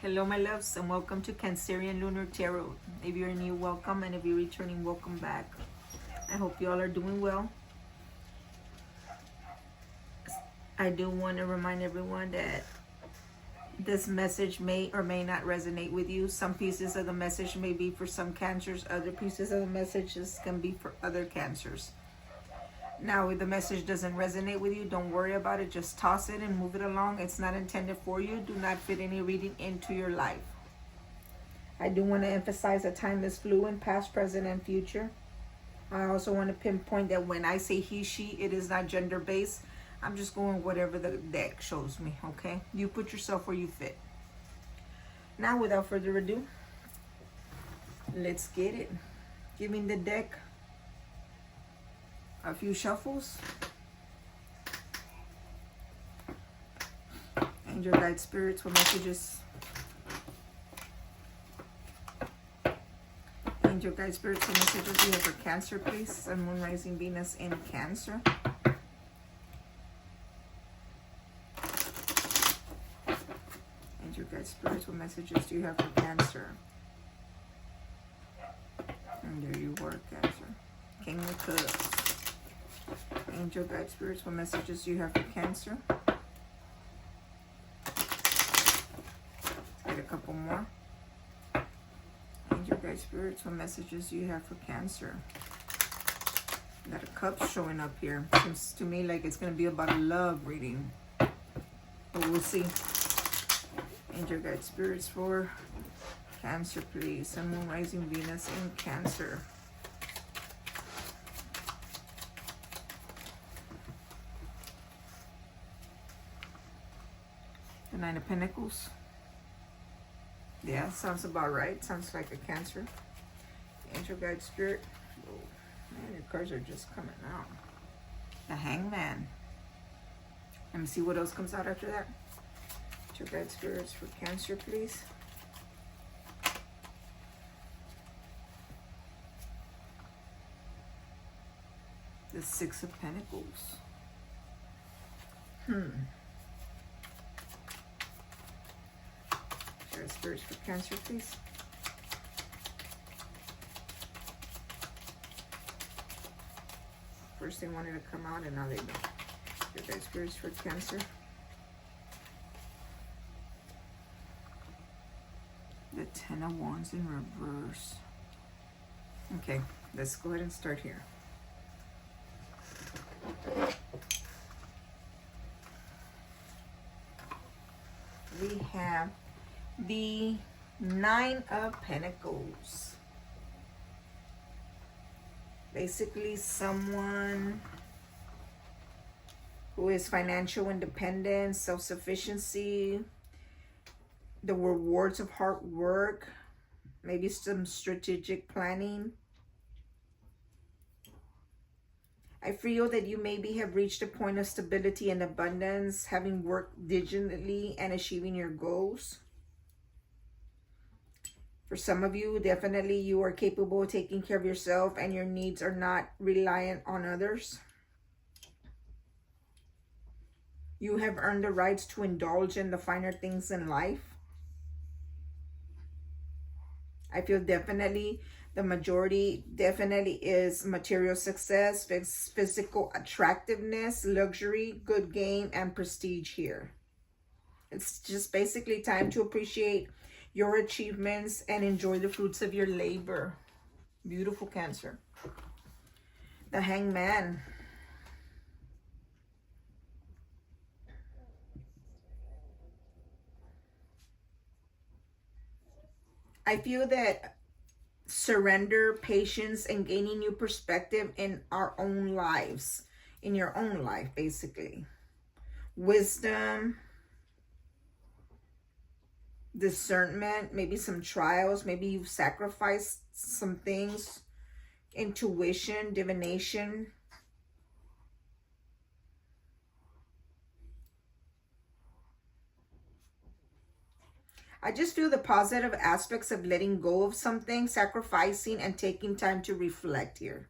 Hello, my loves, and welcome to Cancerian Lunar Tarot. If you're new, welcome, and if you're returning, welcome back. I hope you all are doing well. I do want to remind everyone that this message may or may not resonate with you. Some pieces of the message may be for some cancers, other pieces of the messages can be for other cancers. Now, if the message doesn't resonate with you, don't worry about it. Just toss it and move it along. It's not intended for you. Do not fit any reading into your life. I do want to emphasize that time is fluid, past, present, and future. I also want to pinpoint that when I say he, she, it is not gender-based. I'm just going whatever the deck shows me, okay? You put yourself where you fit. Now, without further ado, let's get it. Giving the deck a few shuffles. Angel guide spirits, what messages? Angel guide spirits, what messages do you have for Cancer, please? Sun, Moon, Rising, Venus in Cancer. Angel guide spirits, what messages do you have for Cancer? And there you are, Cancer. King of Cups. Angel guide spirits, what messages do you have for Cancer? Let's get a couple more. Angel guide spirits, what messages do you have for Cancer? Got a cup showing up here. Seems to me like it's going to be about a love reading, but we'll see. Angel guide spirits for Cancer, please. Sun, Moon, Rising, Venus in Cancer. The Nine of Pentacles. Yeah, sounds about right. Sounds like a Cancer. Angel guide spirit. Oh, man, your cards are just coming out. The Hangman. Let me see what else comes out after that. Angel guide spirits for Cancer, please. The Six of Pentacles. Spirits for Cancer, please. First they wanted to come out and now they don't. Your guys' spirits for Cancer. The Ten of Wands in reverse. Okay, let's go ahead and start here. We have the Nine of Pentacles. Basically someone who is financial independence, self-sufficiency, the rewards of hard work, maybe some strategic planning. I feel that you maybe have reached a point of stability and abundance, having worked diligently and achieving your goals. For some of you, definitely you are capable of taking care of yourself and your needs are not reliant on others. You have earned the rights to indulge in the finer things in life. I feel definitely the majority definitely is material success, physical attractiveness, luxury, good game, and prestige here. It's just basically time to appreciate your achievements and enjoy the fruits of your labor. Beautiful, Cancer. The Hangman. I feel that surrender, patience, and gaining new perspective in our own lives. In your own life, basically. Wisdom. Discernment, maybe some trials, maybe you've sacrificed some things. Intuition, divination. I just feel the positive aspects of letting go of something, sacrificing, and taking time to reflect here.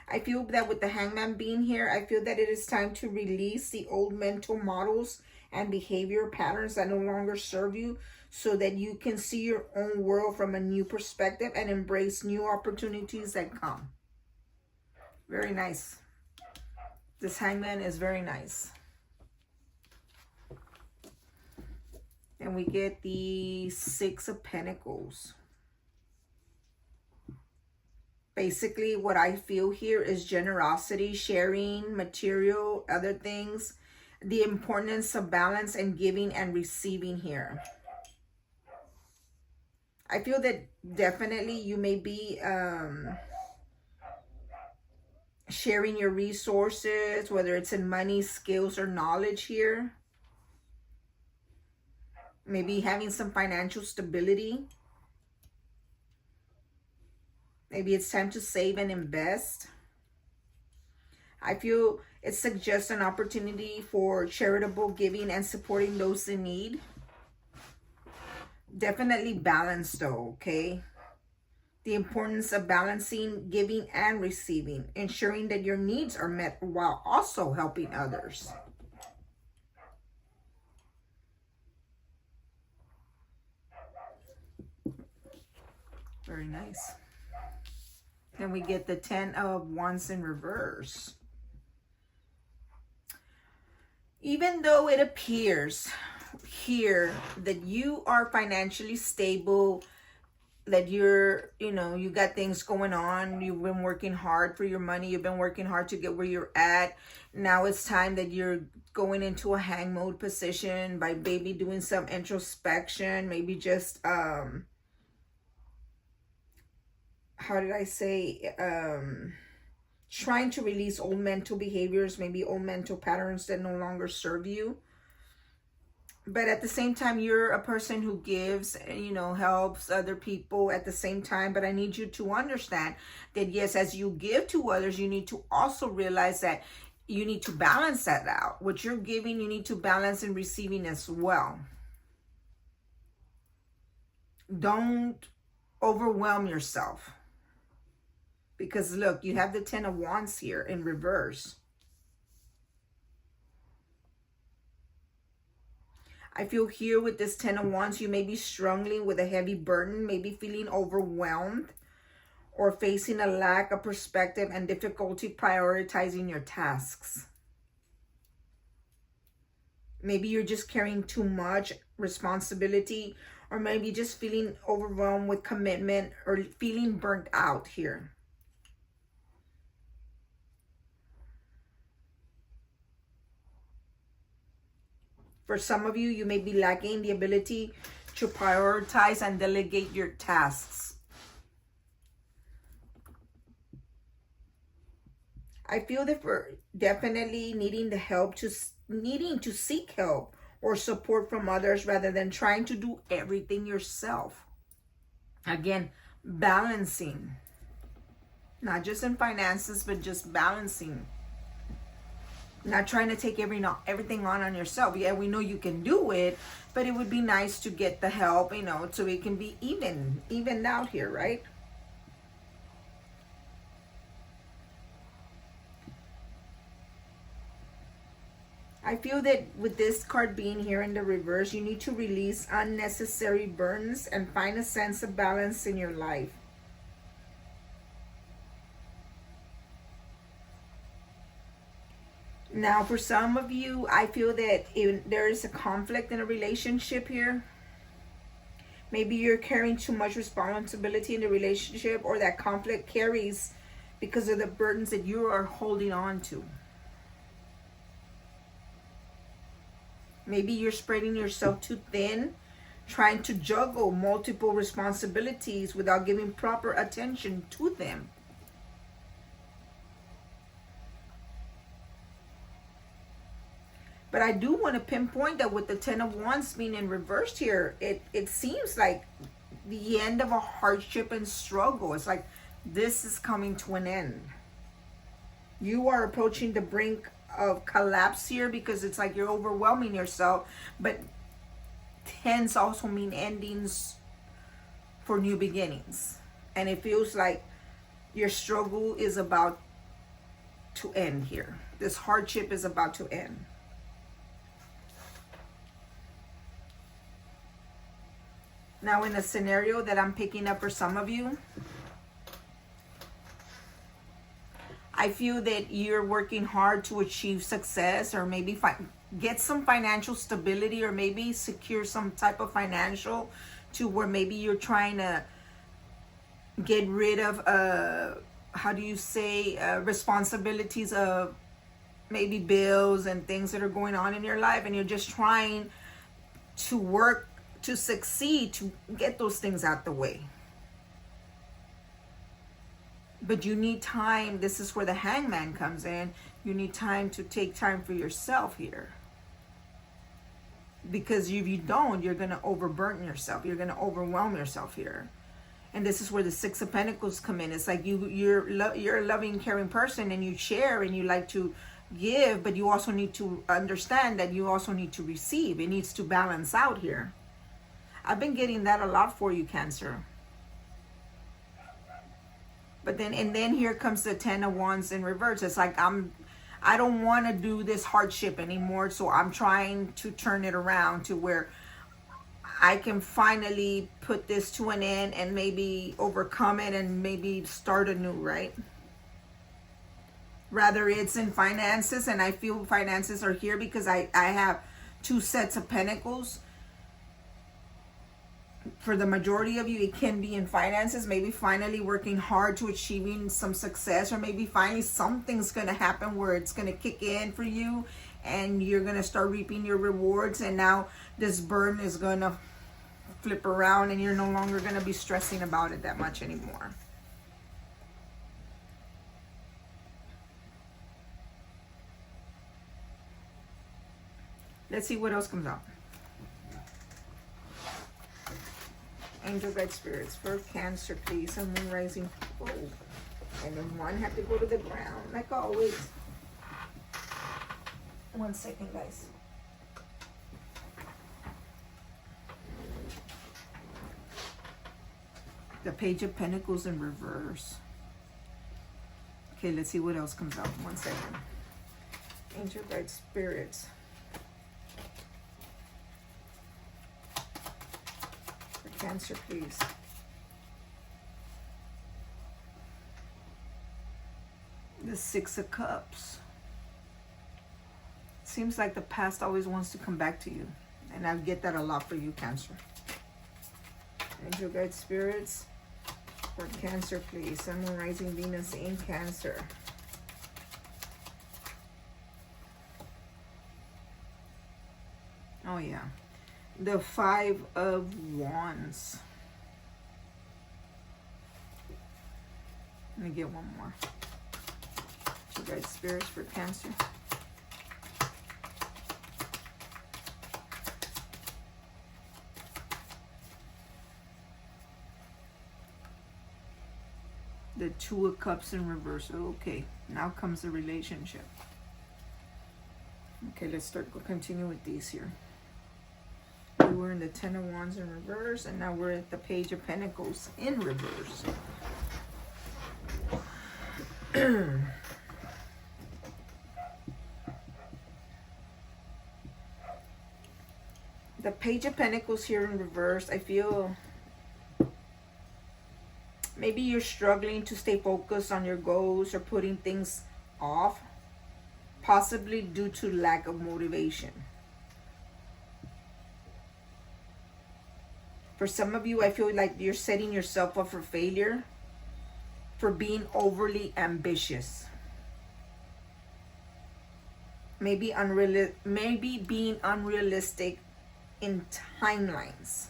I feel that with the Hangman being here, I feel that it is time to release the old mental models and behavior patterns that no longer serve you, so that you can see your own world from a new perspective and embrace new opportunities that come. Very nice. This Hangman is very nice. And we get the Six of Pentacles. Basically, what I feel here is generosity, sharing, material, other things. The importance of balance and giving and receiving here. I feel that definitely you may be sharing your resources, whether it's in money, skills, or knowledge here. Maybe having some financial stability. Maybe it's time to save and invest. I feel it suggests an opportunity for charitable giving and supporting those in need. Definitely balance though, okay? The importance of balancing giving and receiving, ensuring that your needs are met while also helping others. Very nice. Then we get the 10 of Wands in reverse. Even though it appears here that you are financially stable, that you're, you got things going on, you've been working hard for your money, you've been working hard to get where you're at. Now it's time that you're going into a hang mode position by maybe doing some introspection, maybe just, how did I say, trying to release old mental behaviors, maybe old mental patterns that no longer serve you. But at the same time, you're a person who gives, helps other people at the same time. But I need you to understand that, yes, as you give to others, you need to also realize that you need to balance that out. What you're giving, you need to balance in receiving as well. Don't overwhelm yourself. Because look, you have the 10 of Wands here in reverse. I feel here with this 10 of Wands, you may be struggling with a heavy burden, maybe feeling overwhelmed, or facing a lack of perspective and difficulty prioritizing your tasks. Maybe you're just carrying too much responsibility, or maybe just feeling overwhelmed with commitment, or feeling burnt out here. For some of you, you may be lacking the ability to prioritize and delegate your tasks. I feel that for definitely needing to seek help or support from others rather than trying to do everything yourself. Again, balancing. Not just in finances, but just balancing. Not trying to take everything on yourself. Yeah, we know you can do it, but it would be nice to get the help, so it can be evened out here, right? I feel that with this card being here in the reverse, you need to release unnecessary burdens and find a sense of balance in your life. Now, for some of you, I feel that there is a conflict in a relationship here. Maybe you're carrying too much responsibility in the relationship, or that conflict carries because of the burdens that you are holding on to. Maybe you're spreading yourself too thin, trying to juggle multiple responsibilities without giving proper attention to them. But I do want to pinpoint that with the 10 of Wands being in reverse here, it seems like the end of a hardship and struggle. It's like this is coming to an end. You are approaching the brink of collapse here because it's like you're overwhelming yourself. But 10s also mean endings for new beginnings. And it feels like your struggle is about to end here. This hardship is about to end. Now, in the scenario that I'm picking up for some of you, I feel that you're working hard to achieve success, or maybe get some financial stability, or maybe secure some type of financial to where maybe you're trying to get rid of, how do you say, responsibilities of maybe bills and things that are going on in your life, and you're just trying to work to succeed to get those things out the way. But you need time. This is where the Hangman comes in. You need time to take time for yourself here. Because if you don't, you're going to overburden yourself. You're going to overwhelm yourself here. And this is where the Six of Pentacles come in. It's like you're a loving, caring person, and you share and you like to give, but you also need to understand that you also need to receive. It needs to balance out here. I've been getting that a lot for you, Cancer. But then, and then here comes the Ten of Wands in reverse. It's like I don't want to do this hardship anymore, so I'm trying to turn it around to where I can finally put this to an end and maybe overcome it and maybe start anew, right? Rather it's in finances, and I feel finances are here because I have two sets of pentacles. For the majority of you, it can be in finances, maybe finally working hard to achieving some success, or maybe finally something's going to happen where it's going to kick in for you and you're going to start reaping your rewards, and now this burden is going to flip around and you're no longer going to be stressing about it that much anymore. Let's see what else comes out. Angel guide spirits for Cancer, please. And Moon rising. Oh. And then one have to go to the ground, like always. 1 second, guys. The Page of Pentacles in reverse. Okay, let's see what else comes out. 1 second. Angel guide spirits. Cancer, please. The Six of Cups. Seems like the past always wants to come back to you. And I get that a lot for you, Cancer. Angel guide spirits for Cancer, please. Sun, Moon, rising, Venus in Cancer. Oh, yeah. The Five of Wands. Let me get one more. You guys, spirits for Cancer. The Two of Cups in reverse. Okay, now comes the relationship. Okay, let's continue with these here. We were in the Ten of Wands in reverse, and now we're at the Page of Pentacles in reverse. The Page of Pentacles here in reverse, I feel maybe you're struggling to stay focused on your goals or putting things off, possibly due to lack of motivation. For some of you, I feel like you're setting yourself up for failure for being overly ambitious. Maybe being unrealistic in timelines,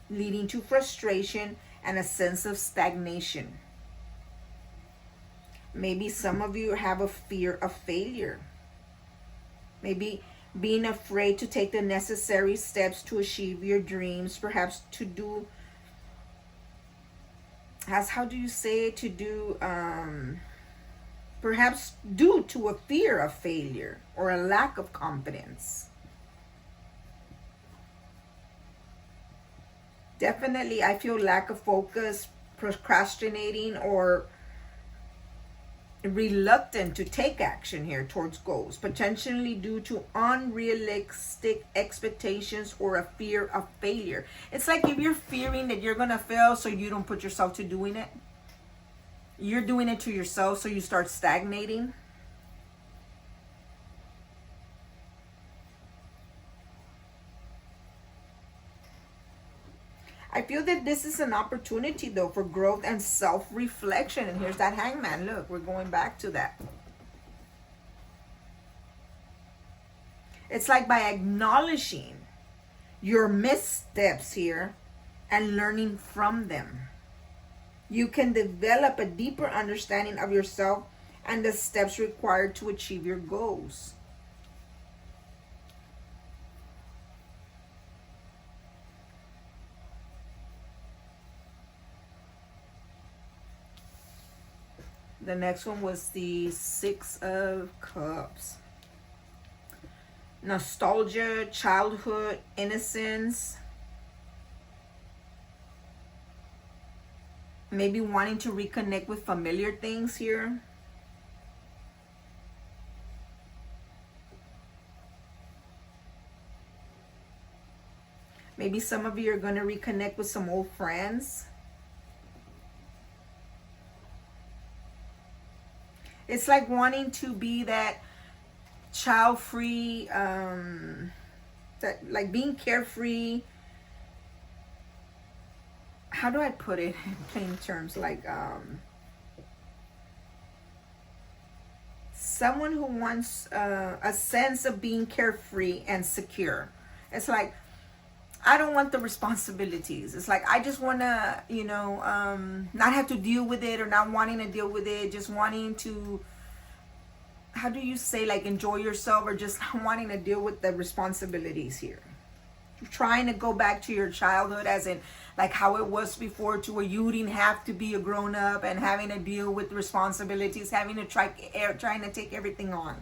leading to frustration and a sense of stagnation. Maybe some of you have a fear of failure. Maybe being afraid to take the necessary steps to achieve your dreams, perhaps to do, how do you say it, to do, perhaps due to a fear of failure or a lack of confidence. Definitely, I feel lack of focus, procrastinating, or reluctant to take action here towards goals, potentially due to unrealistic expectations or a fear of failure. It's like if you're fearing that you're gonna fail, so you don't put yourself to doing it. You're doing it to yourself, so you start stagnating. I feel that this is an opportunity, though, for growth and self-reflection. And here's that hangman. Look, we're going back to that. It's like by acknowledging your missteps here and learning from them, you can develop a deeper understanding of yourself and the steps required to achieve your goals. The next one was the Six of Cups. Nostalgia, childhood, innocence. Maybe wanting to reconnect with familiar things here. Maybe some of you are going to reconnect with some old friends. It's like wanting to be that child-free, that like being carefree. How do I put it in plain terms? Like someone who wants a sense of being carefree and secure. It's like, I don't want the responsibilities. It's like, I just want to, not have to deal with it, or not wanting to deal with it, just wanting to, how do you say, like, enjoy yourself, or just not wanting to deal with the responsibilities here. Trying to go back to your childhood, as in like how it was before, to where you didn't have to be a grown up and having to deal with responsibilities, having to trying to take everything on.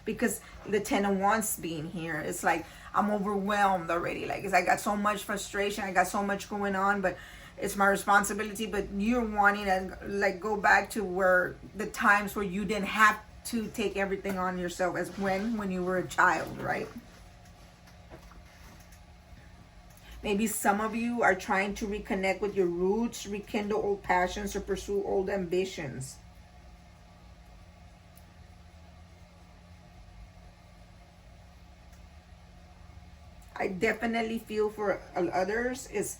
Because the Ten of Wands being here, it's like, I'm overwhelmed already. Like, I got so much frustration, I got so much going on, but it's my responsibility. But you're wanting to like go back to where the times where you didn't have to take everything on yourself, as when you were a child, right? Maybe some of you are trying to reconnect with your roots, rekindle old passions, or pursue old ambitions. I definitely feel for others is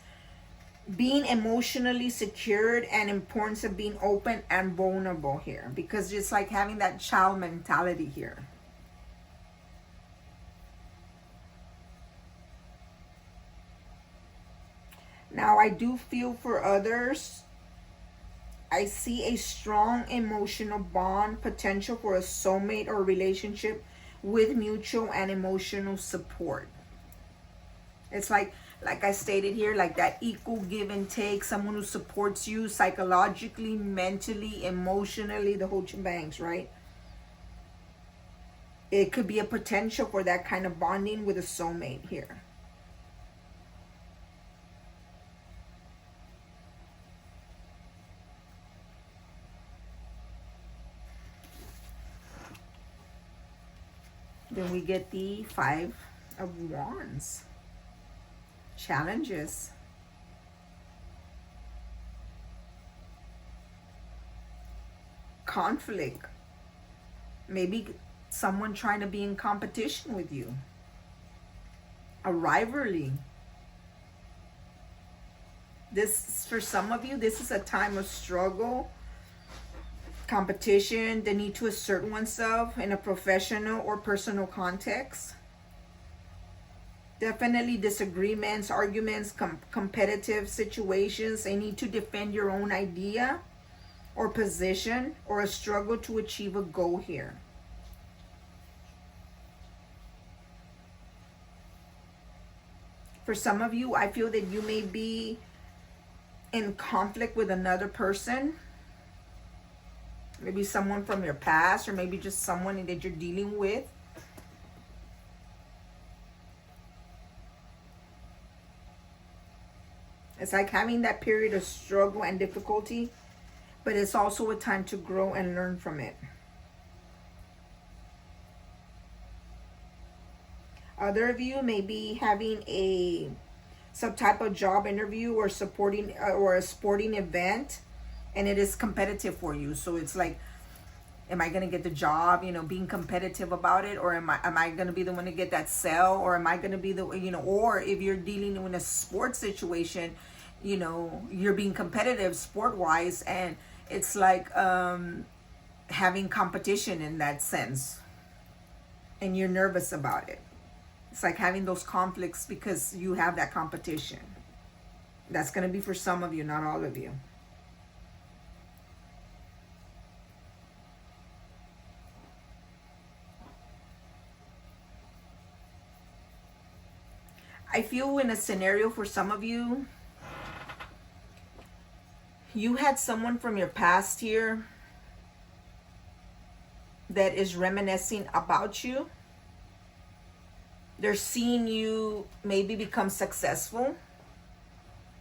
being emotionally secured, and importance of being open and vulnerable here, because it's like having that child mentality here. Now, I do feel for others. I see a strong emotional bond, potential for a soulmate or relationship with mutual and emotional support. It's like I stated here, like that equal give and take, someone who supports you psychologically, mentally, emotionally, the whole bangs, right? It could be a potential for that kind of bonding with a soulmate here. Then we get the Five of Wands. Challenges. Conflict. Maybe someone trying to be in competition with you. A rivalry. This, for some of you, this is a time of struggle, competition, the need to assert oneself in a professional or personal context. Definitely disagreements, arguments, competitive situations. A need to defend your own idea or position, or a struggle to achieve a goal here. For some of you, I feel that you may be in conflict with another person. Maybe someone from your past, or maybe just someone that you're dealing with. It's like having that period of struggle and difficulty, but it's also a time to grow and learn from it. Other of you may be having some type of job interview or supporting or a sporting event, and it is competitive for you. So it's like, am I going to get the job, being competitive about it, or am I going to be the one to get that sale, or am I going to be the, or if you're dealing with a sports situation, you're being competitive sport wise, and it's like having competition in that sense, and you're nervous about it. It's like having those conflicts because you have that competition. That's going to be for some of you, not all of you. I feel in a scenario for some of you, you had someone from your past here that is reminiscing about you. They're seeing you maybe become successful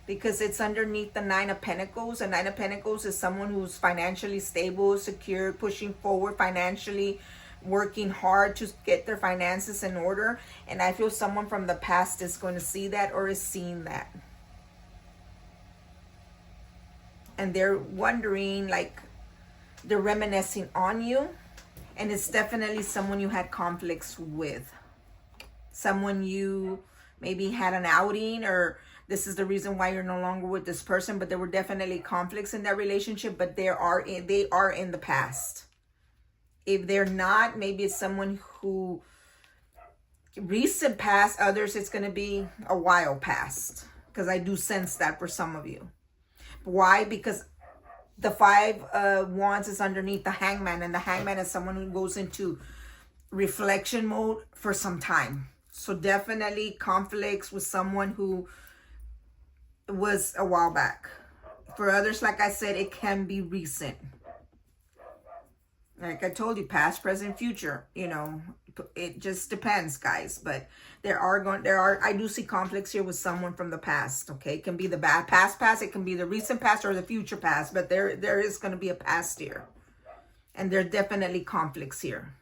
because it's underneath the Nine of Pentacles. The Nine of Pentacles is someone who's financially stable, secure, pushing forward financially, working hard to get their finances in order. And I feel someone from the past is going to see that or is seeing that. And they're wondering, like, they're reminiscing on you. And it's definitely someone you had conflicts with. Someone you maybe had an outing, or this is the reason why you're no longer with this person, but there were definitely conflicts in that relationship, but they are in the past. If they're not, maybe it's someone who recent past, others it's going to be a while past, because I do sense that for some of you. Why? Because the Five Wands is underneath the Hangman, and the Hangman is someone who goes into reflection mode for some time. So definitely conflicts with someone who was a while back. For others, like I said, it can be recent. Like I told you, past, present, future, it just depends, guys. But I do see conflicts here with someone from the past. Okay, it can be the past, it can be the recent past or the future past, but there is going to be a past here, and there are definitely conflicts here.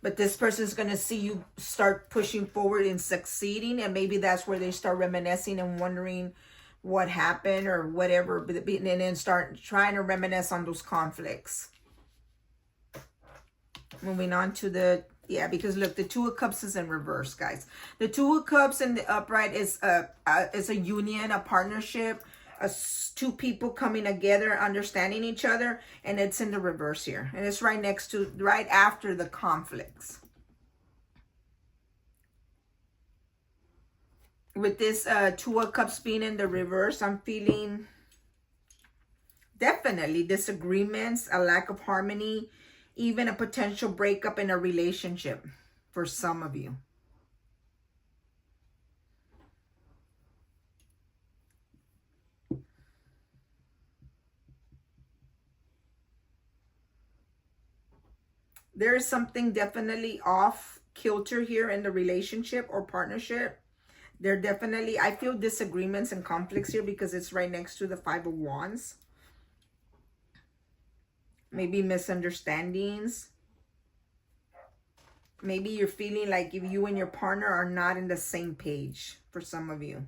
But this person is going to see you start pushing forward and succeeding, and maybe that's where they start reminiscing and wondering what happened or whatever, and then start trying to reminisce on those conflicts. Moving on to because look, the Two of Cups is in reverse, guys. The Two of Cups in the upright is a union, a partnership, two people coming together, understanding each other, and it's in the reverse here, and it's right after the conflicts. With this Two of Cups being in the reverse, I'm feeling definitely disagreements, a lack of harmony, even a potential breakup in a relationship for some of you. There is something definitely off kilter here in the relationship or partnership. There definitely, I feel disagreements and conflicts here because it's right next to the Five of Wands. Maybe misunderstandings. Maybe you're feeling like if you and your partner are not in the same page for some of you.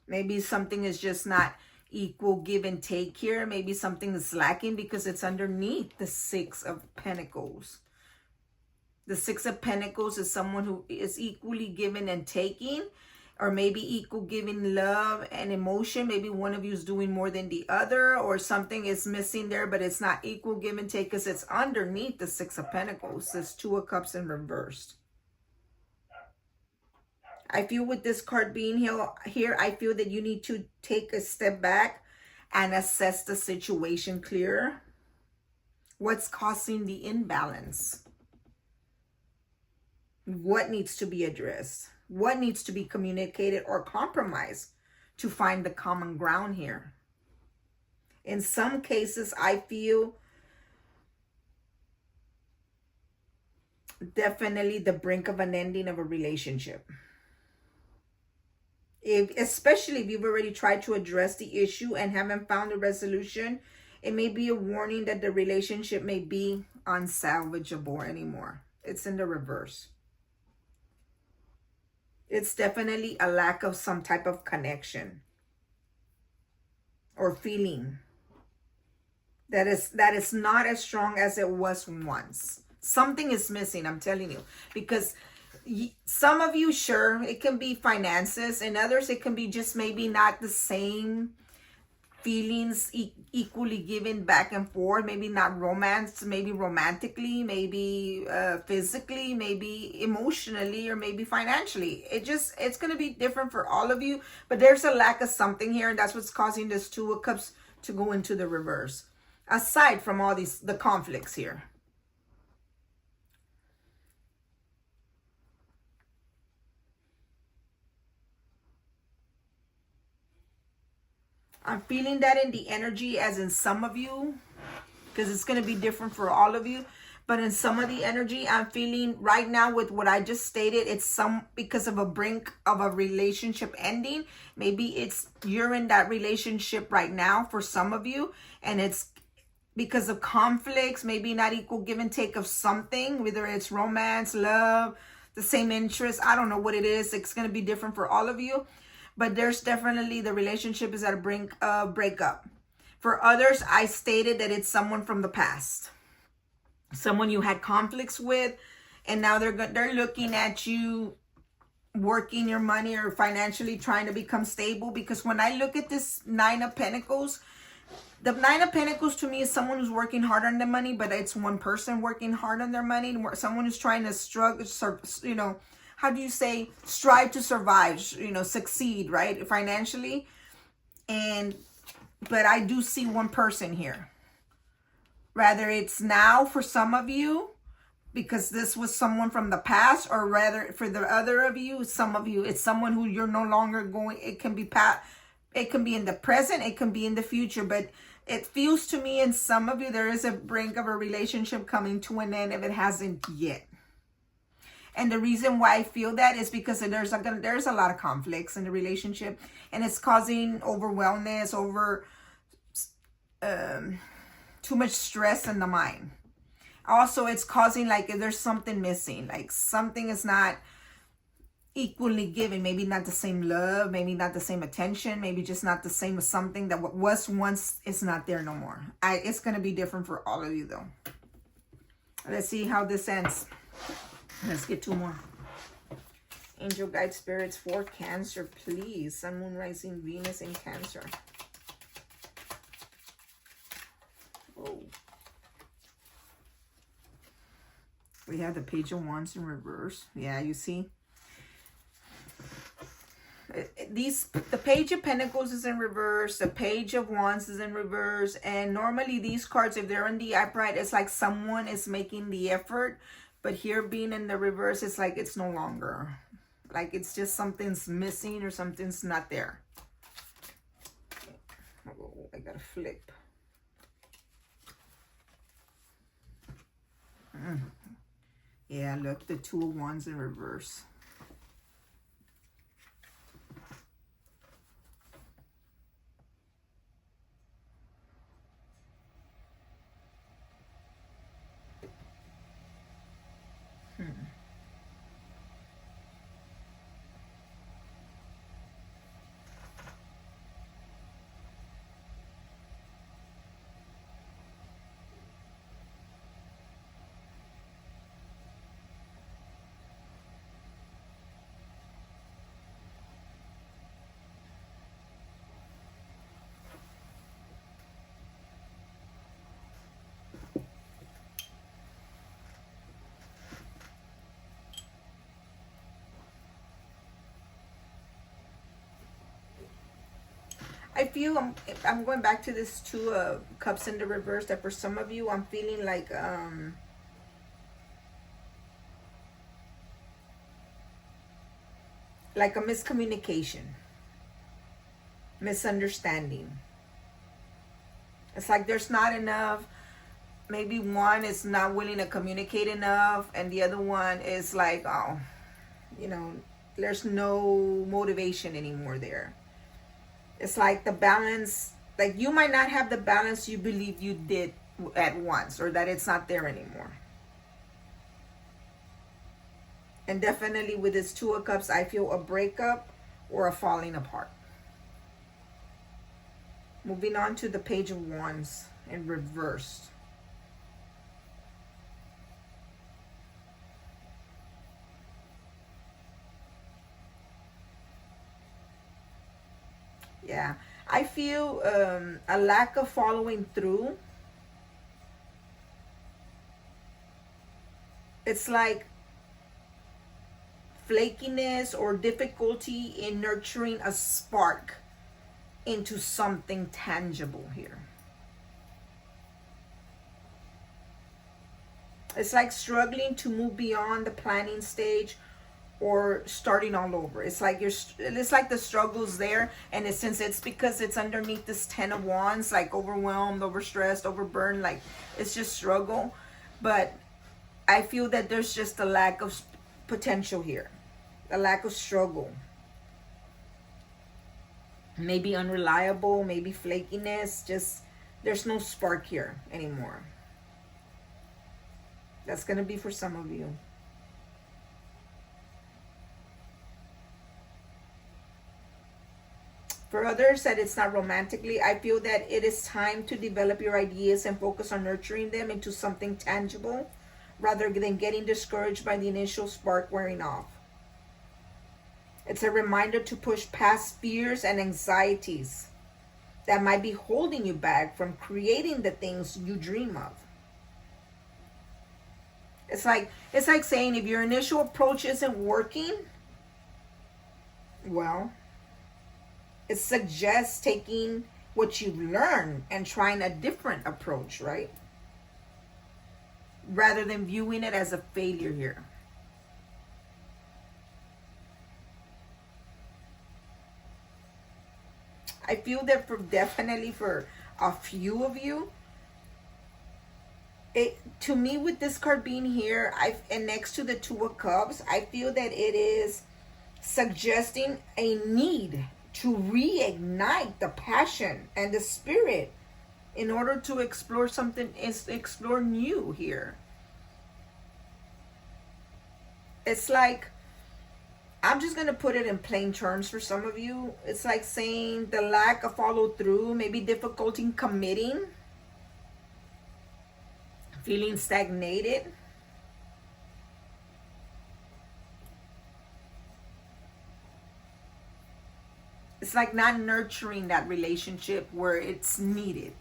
Maybe something is just not equal give and take here. Maybe something is lacking because it's underneath the Six of Pentacles. The Six of Pentacles is someone who is equally giving and taking, or maybe equal giving love and emotion. Maybe one of you is doing more than the other, or something is missing there, but it's not equal give and take because it's underneath the Six of Pentacles. This Two of Cups in reverse. I feel with this card being here, I feel that you need to take a step back and assess the situation clearer. What's causing the imbalance? What needs to be addressed? What needs to be communicated or compromised to find the common ground here? In some cases, I feel definitely the brink of an ending of a relationship. Especially if you've already tried to address the issue and haven't found a resolution, it may be a warning that the relationship may be unsalvageable anymore. It's in the reverse. It's definitely a lack of some type of connection or feeling that is not as strong as it was once. Something is missing, I'm telling you, because some of you, sure, it can be finances, and others it can be just maybe not the same feelings equally given back and forth. Maybe not romance, maybe romantically, maybe physically, maybe emotionally, or maybe financially. It's going to be different for all of you, but there's a lack of something here, and that's what's causing this Two of Cups to go into the reverse, aside from all the conflicts here. I'm feeling that in the energy, as in some of you, because it's going to be different for all of you. But in some of the energy, I'm feeling right now with what I just stated, it's because of a brink of a relationship ending. Maybe you're in that relationship right now for some of you, and it's because of conflicts, maybe not equal give and take of something, whether it's romance, love, the same interest. I don't know what it is. It's going to be different for all of you. But there's definitely the relationship is at a brink of breakup. For others, I stated that it's someone from the past. Someone you had conflicts with, and now they're looking at you working your money or financially trying to become stable. Because when I look at this Nine of Pentacles, the Nine of Pentacles to me is someone who's working hard on their money, but it's one person working hard on their money. Someone who's trying to struggle, you know, how do you say, strive to survive, you know, succeed, right, financially. But I do see one person here. Rather it's now for some of you, because this was someone from the past, or rather for the other of you, some of you, it's someone who you're no longer going, it can be it can be in the present, it can be in the future, but it feels to me in some of you, there is a brink of a relationship coming to an end if it hasn't yet. And the reason why I feel that is because there's a lot of conflicts in the relationship, and it's causing overwhelmness, too much stress in the mind. Also, it's causing like if there's something missing, like something is not equally given. Maybe not the same love, maybe not the same attention, maybe just not the same as something that what was once is not there no more. It's going to be different for all of you though. Let's see how this ends. Let's get two more. Angel guide spirits for Cancer, please. Sun, Moon, Rising, Venus in Cancer. Oh. We have the Page of Wands in reverse. Yeah, you see? The Page of Pentacles is in reverse. The Page of Wands is in reverse. And normally these cards, if they're in the upright, it's like someone is making the effort. But here being in the reverse, it's like it's no longer. Like it's just something's missing or something's not there. Oh, I gotta flip. Yeah, look, the Two of Wands in reverse. I feel I'm going back to this Two of Cups in the reverse, that for some of you I'm feeling like a miscommunication, misunderstanding. It's like there's not enough. Maybe one is not willing to communicate enough, and the other one is like, oh, you know, There's no motivation anymore there. It's like the balance, like you might not have the balance you believe you did at once, or that it's not there anymore. And definitely with this Two of Cups, I feel a breakup or a falling apart. Moving on to the Page of Wands in reverse. Yeah, I feel a lack of following through. It's like flakiness or difficulty in nurturing a spark into something tangible here. It's like struggling to move beyond the planning stage or starting all over. It's like it's like the struggle's there, and since it's because it's underneath this Ten of Wands, like overwhelmed, overstressed, overburned, like it's just struggle. But I feel that there's just a lack of potential here, a lack of struggle. Maybe unreliable, maybe flakiness, just there's no spark here anymore. That's going to be for some of you. For others that it's not romantically, I feel that it is time to develop your ideas and focus on nurturing them into something tangible rather than getting discouraged by the initial spark wearing off. It's a reminder to push past fears and anxieties that might be holding you back from creating the things you dream of. It's like saying if your initial approach isn't working, well, it suggests taking what you've learned and trying a different approach, right? Rather than viewing it as a failure here. I feel that definitely for a few of you, to me with this card being here, and next to the Two of Cups, I feel that it is suggesting a need to reignite the passion and the spirit in order to explore something, explore new here. It's like, I'm just going to put it in plain terms for some of you. It's like saying the lack of follow through, maybe difficulty in committing, feeling stagnated. It's like not nurturing that relationship where it's needed.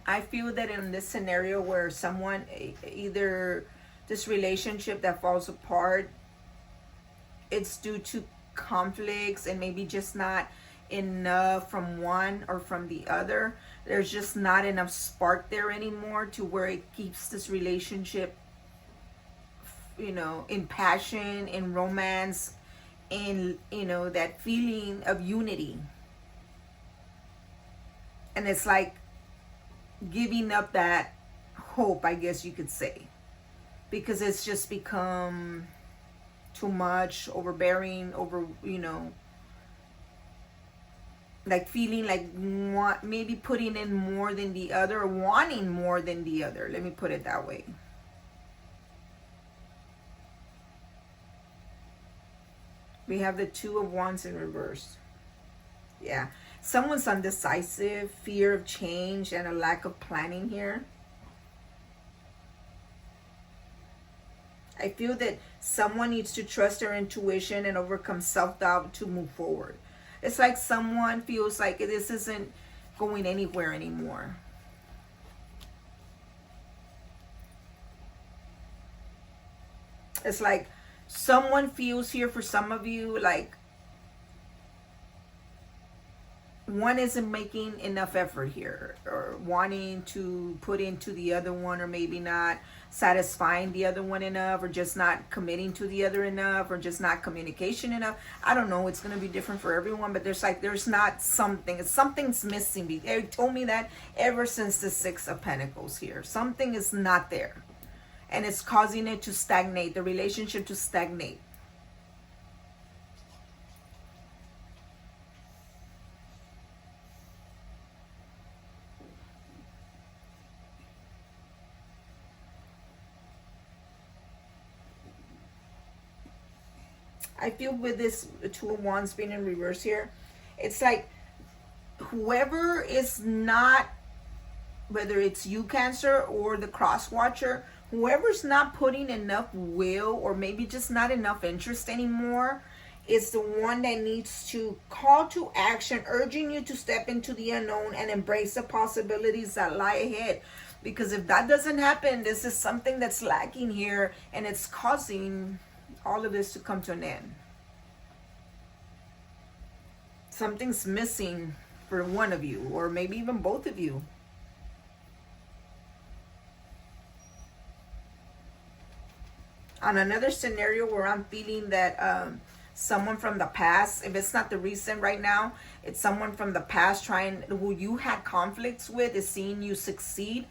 I feel that in this scenario where someone, either this relationship that falls apart, it's due to conflicts and maybe just not enough from one or from the other. There's just not enough spark there anymore to where it keeps this relationship, you know, in passion, in romance, in, you know, that feeling of unity. And it's like giving up that hope, I guess you could say, because it's just become too much, overbearing, you know, like feeling like maybe putting in more than the other, or wanting more than the other. Let me put it that way. We have the Two of Wands in reverse. Yeah. Someone's undecisive, fear of change, and a lack of planning here. I feel that someone needs to trust their intuition and overcome self-doubt to move forward. It's like someone feels like this isn't going anywhere anymore. It's like someone feels here for some of you like one isn't making enough effort here, or wanting to put into the other one, or maybe not satisfying the other one enough, or just not committing to the other enough, or just not communication enough. I don't know, it's going to be different for everyone, but there's not something, something's missing. They told me that ever since the Six of Pentacles here, something is not there, and it's causing it to stagnate, the relationship to stagnate. I feel with this Two of Wands being in reverse here, it's like whoever is not, whether it's you, Cancer, or the cross watcher, whoever's not putting enough will, or maybe just not enough interest anymore, is the one that needs to call to action, urging you to step into the unknown and embrace the possibilities that lie ahead. Because if that doesn't happen, this is something that's lacking here, and it's causing all of this to come to an end. Something's missing for one of you, or maybe even both of you. On another scenario where I'm feeling that someone from the past, if it's not the recent right now, it's someone from the past who you had conflicts with, is seeing you succeed,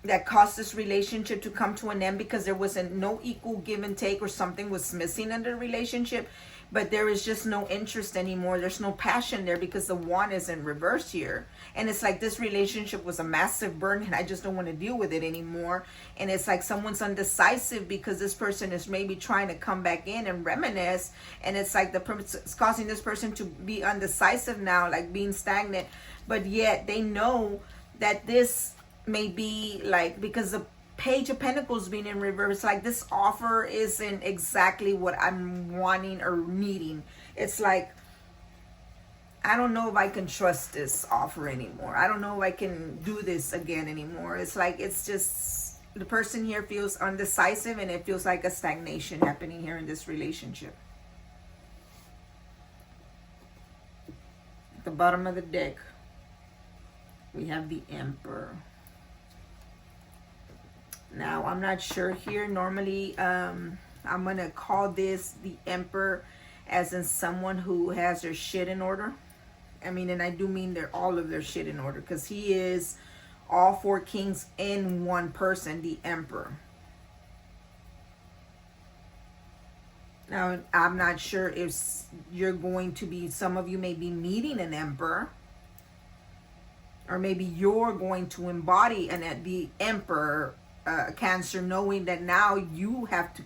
that caused this relationship to come to an end because there wasn't no equal give and take, or something was missing in the relationship. But there is just no interest anymore. There's no passion there because the Wand is in reverse here. And it's like this relationship was a massive burden and I just don't want to deal with it anymore. And it's like someone's undecisive because this person is maybe trying to come back in and reminisce. And it's like it's causing this person to be undecisive now, like being stagnant. But yet they know that this may be like, because the Page of Pentacles being in reverse, like this offer isn't exactly what I'm wanting or needing. It's like, I don't know if I can trust this offer anymore. I don't know if I can do this again anymore. It's like, it's just, the person here feels undecisive, and it feels like a stagnation happening here in this relationship. At the bottom of the deck, we have the Emperor. Now, I'm not sure here. Normally, I'm going to call this the Emperor as in someone who has their shit in order. I mean, and I do mean all of their shit in order, because he is all four kings in one person, the Emperor. Now, I'm not sure if you're going to be, some of you may be meeting an Emperor, or maybe you're going to embody the Emperor, Cancer, knowing that now you have to,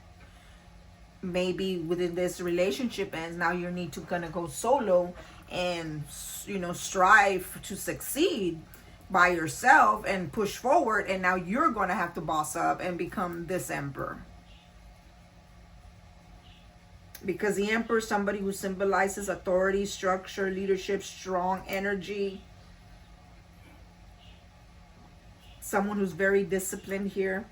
maybe within this relationship ends, now you need to kind of go solo and, you know, strive to succeed by yourself and push forward, and now you're going to have to boss up and become this Emperor. Because the Emperor is somebody who symbolizes authority, structure, leadership, strong energy. Someone who's very disciplined here.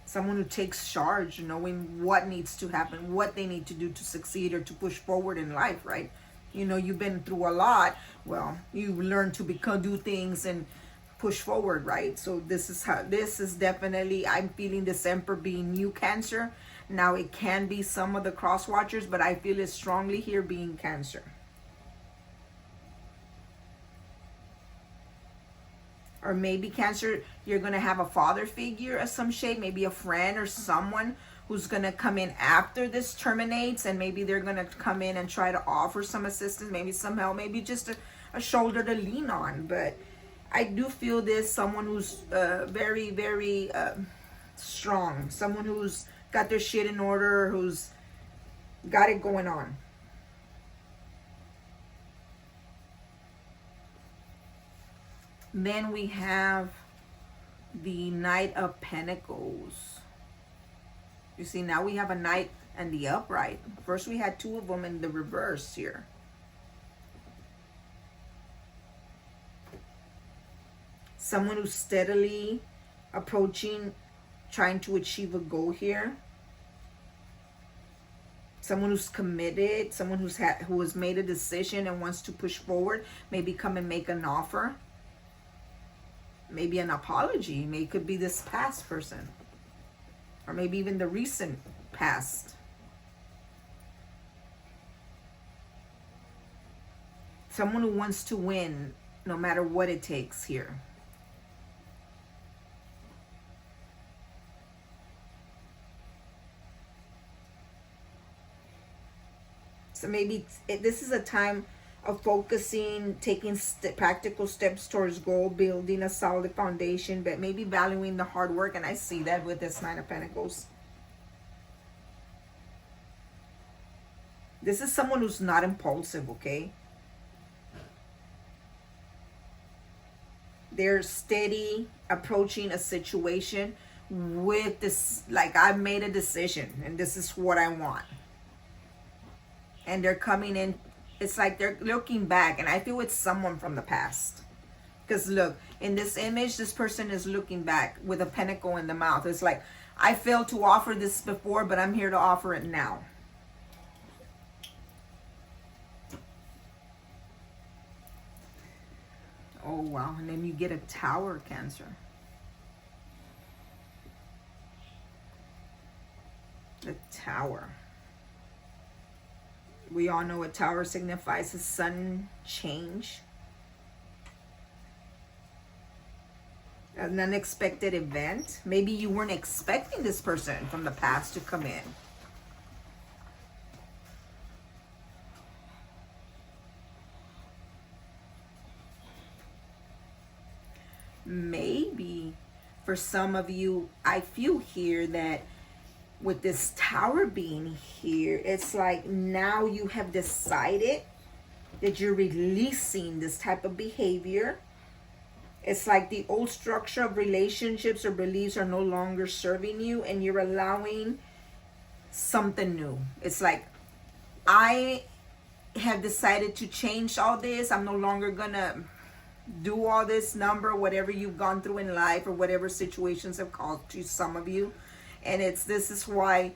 Someone who takes charge, knowing what needs to happen, what they need to do to succeed or to push forward in life, right? You know, you've been through a lot. Well, you learn to do things and push forward, right? So this is definitely, I'm feeling this Emperor being you, Cancer. Now, it can be some of the cross watchers, but I feel it strongly here being Cancer. Or maybe, Cancer, you're going to have a father figure of some shape, maybe a friend or someone who's going to come in after this terminates, and maybe they're going to come in and try to offer some assistance, maybe some help, maybe just a shoulder to lean on. But I do feel this, someone who's very, very strong, someone who's got their shit in order, who's got it going on. Then we have the Knight of Pentacles. You see, now we have a Knight and the upright. First we had two of them in the reverse here. Someone who's steadily approaching, trying to achieve a goal here. someone who's committed, someone who has made a decision and wants to push forward, maybe come and make an offer, maybe an apology. Maybe it could be this past person, or maybe even the recent past. Someone who wants to win no matter what it takes here. So maybe this is a time of focusing, taking practical steps towards goal, building a solid foundation, but maybe valuing the hard work. And I see that with this Nine of Pentacles. This is someone who's not impulsive, okay? They're steady approaching a situation with this, like, I've made a decision and this is what I want. And they're coming in, it's like they're looking back, and I feel it's someone from the past. Because look, in this image, this person is looking back with a pentacle in the mouth. It's like, I failed to offer this before, but I'm here to offer it now. Oh, wow. And then you get a Tower, Cancer. The Tower. We all know what Tower signifies, a sudden change. An unexpected event. Maybe you weren't expecting this person from the past to come in. Maybe for some of you, I feel here that with this Tower being here, it's like now you have decided that you're releasing this type of behavior. It's like the old structure of relationships or beliefs are no longer serving you, and you're allowing something new. It's like, I have decided to change all this. I'm no longer gonna do all this number, whatever you've gone through in life or whatever situations have caused to some of you. And this is why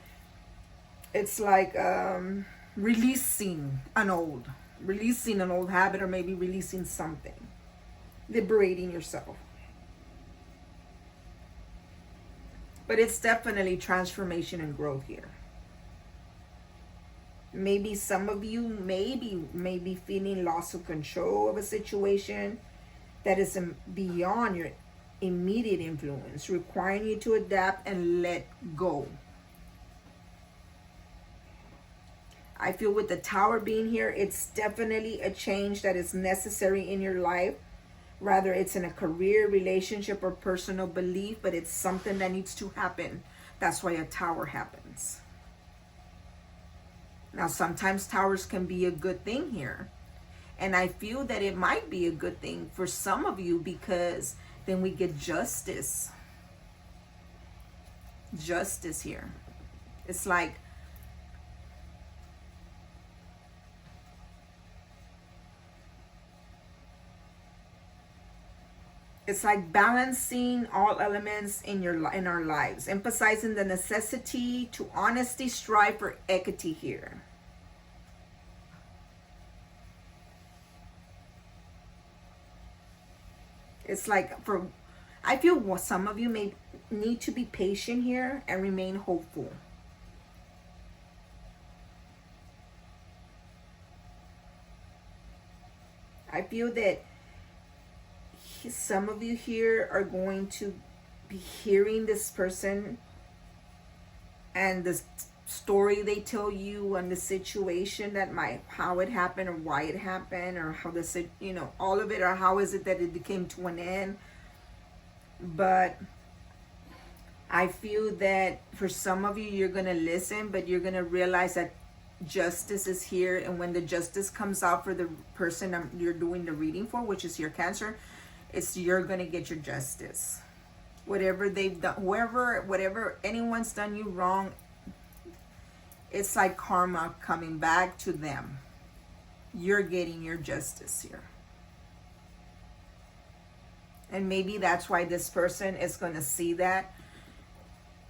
it's like releasing an old habit, or maybe releasing something, liberating yourself. But it's definitely transformation and growth here. Maybe some of you may be feeling loss of control of a situation that is beyond your immediate influence, requiring you to adapt and let go. I feel with the Tower being here, it's definitely a change that is necessary in your life. Rather it's in a career, relationship, or personal belief, but it's something that needs to happen. That's why a Tower happens. Now, sometimes Towers can be a good thing here. And I feel that it might be a good thing for some of you, because then we get justice. Justice here. It's like balancing all elements in our lives, emphasizing the necessity to honestly strive for equity here. It's like I feel some of you may need to be patient here and remain hopeful. I feel that some of you here are going to be hearing this person and the story they tell you and the situation that how it happened, or why it happened, or how all of it, or how is it that it came to an end. But I feel that for some of you, you're going to listen, but you're going to realize that justice is here. And when the justice comes out for the person you're doing the reading for, which is your Cancer, you're going to get your justice. Whatever they've done, whatever anyone's done you wrong, it's like karma coming back to them. You're getting your justice here. And maybe that's why this person is going to see that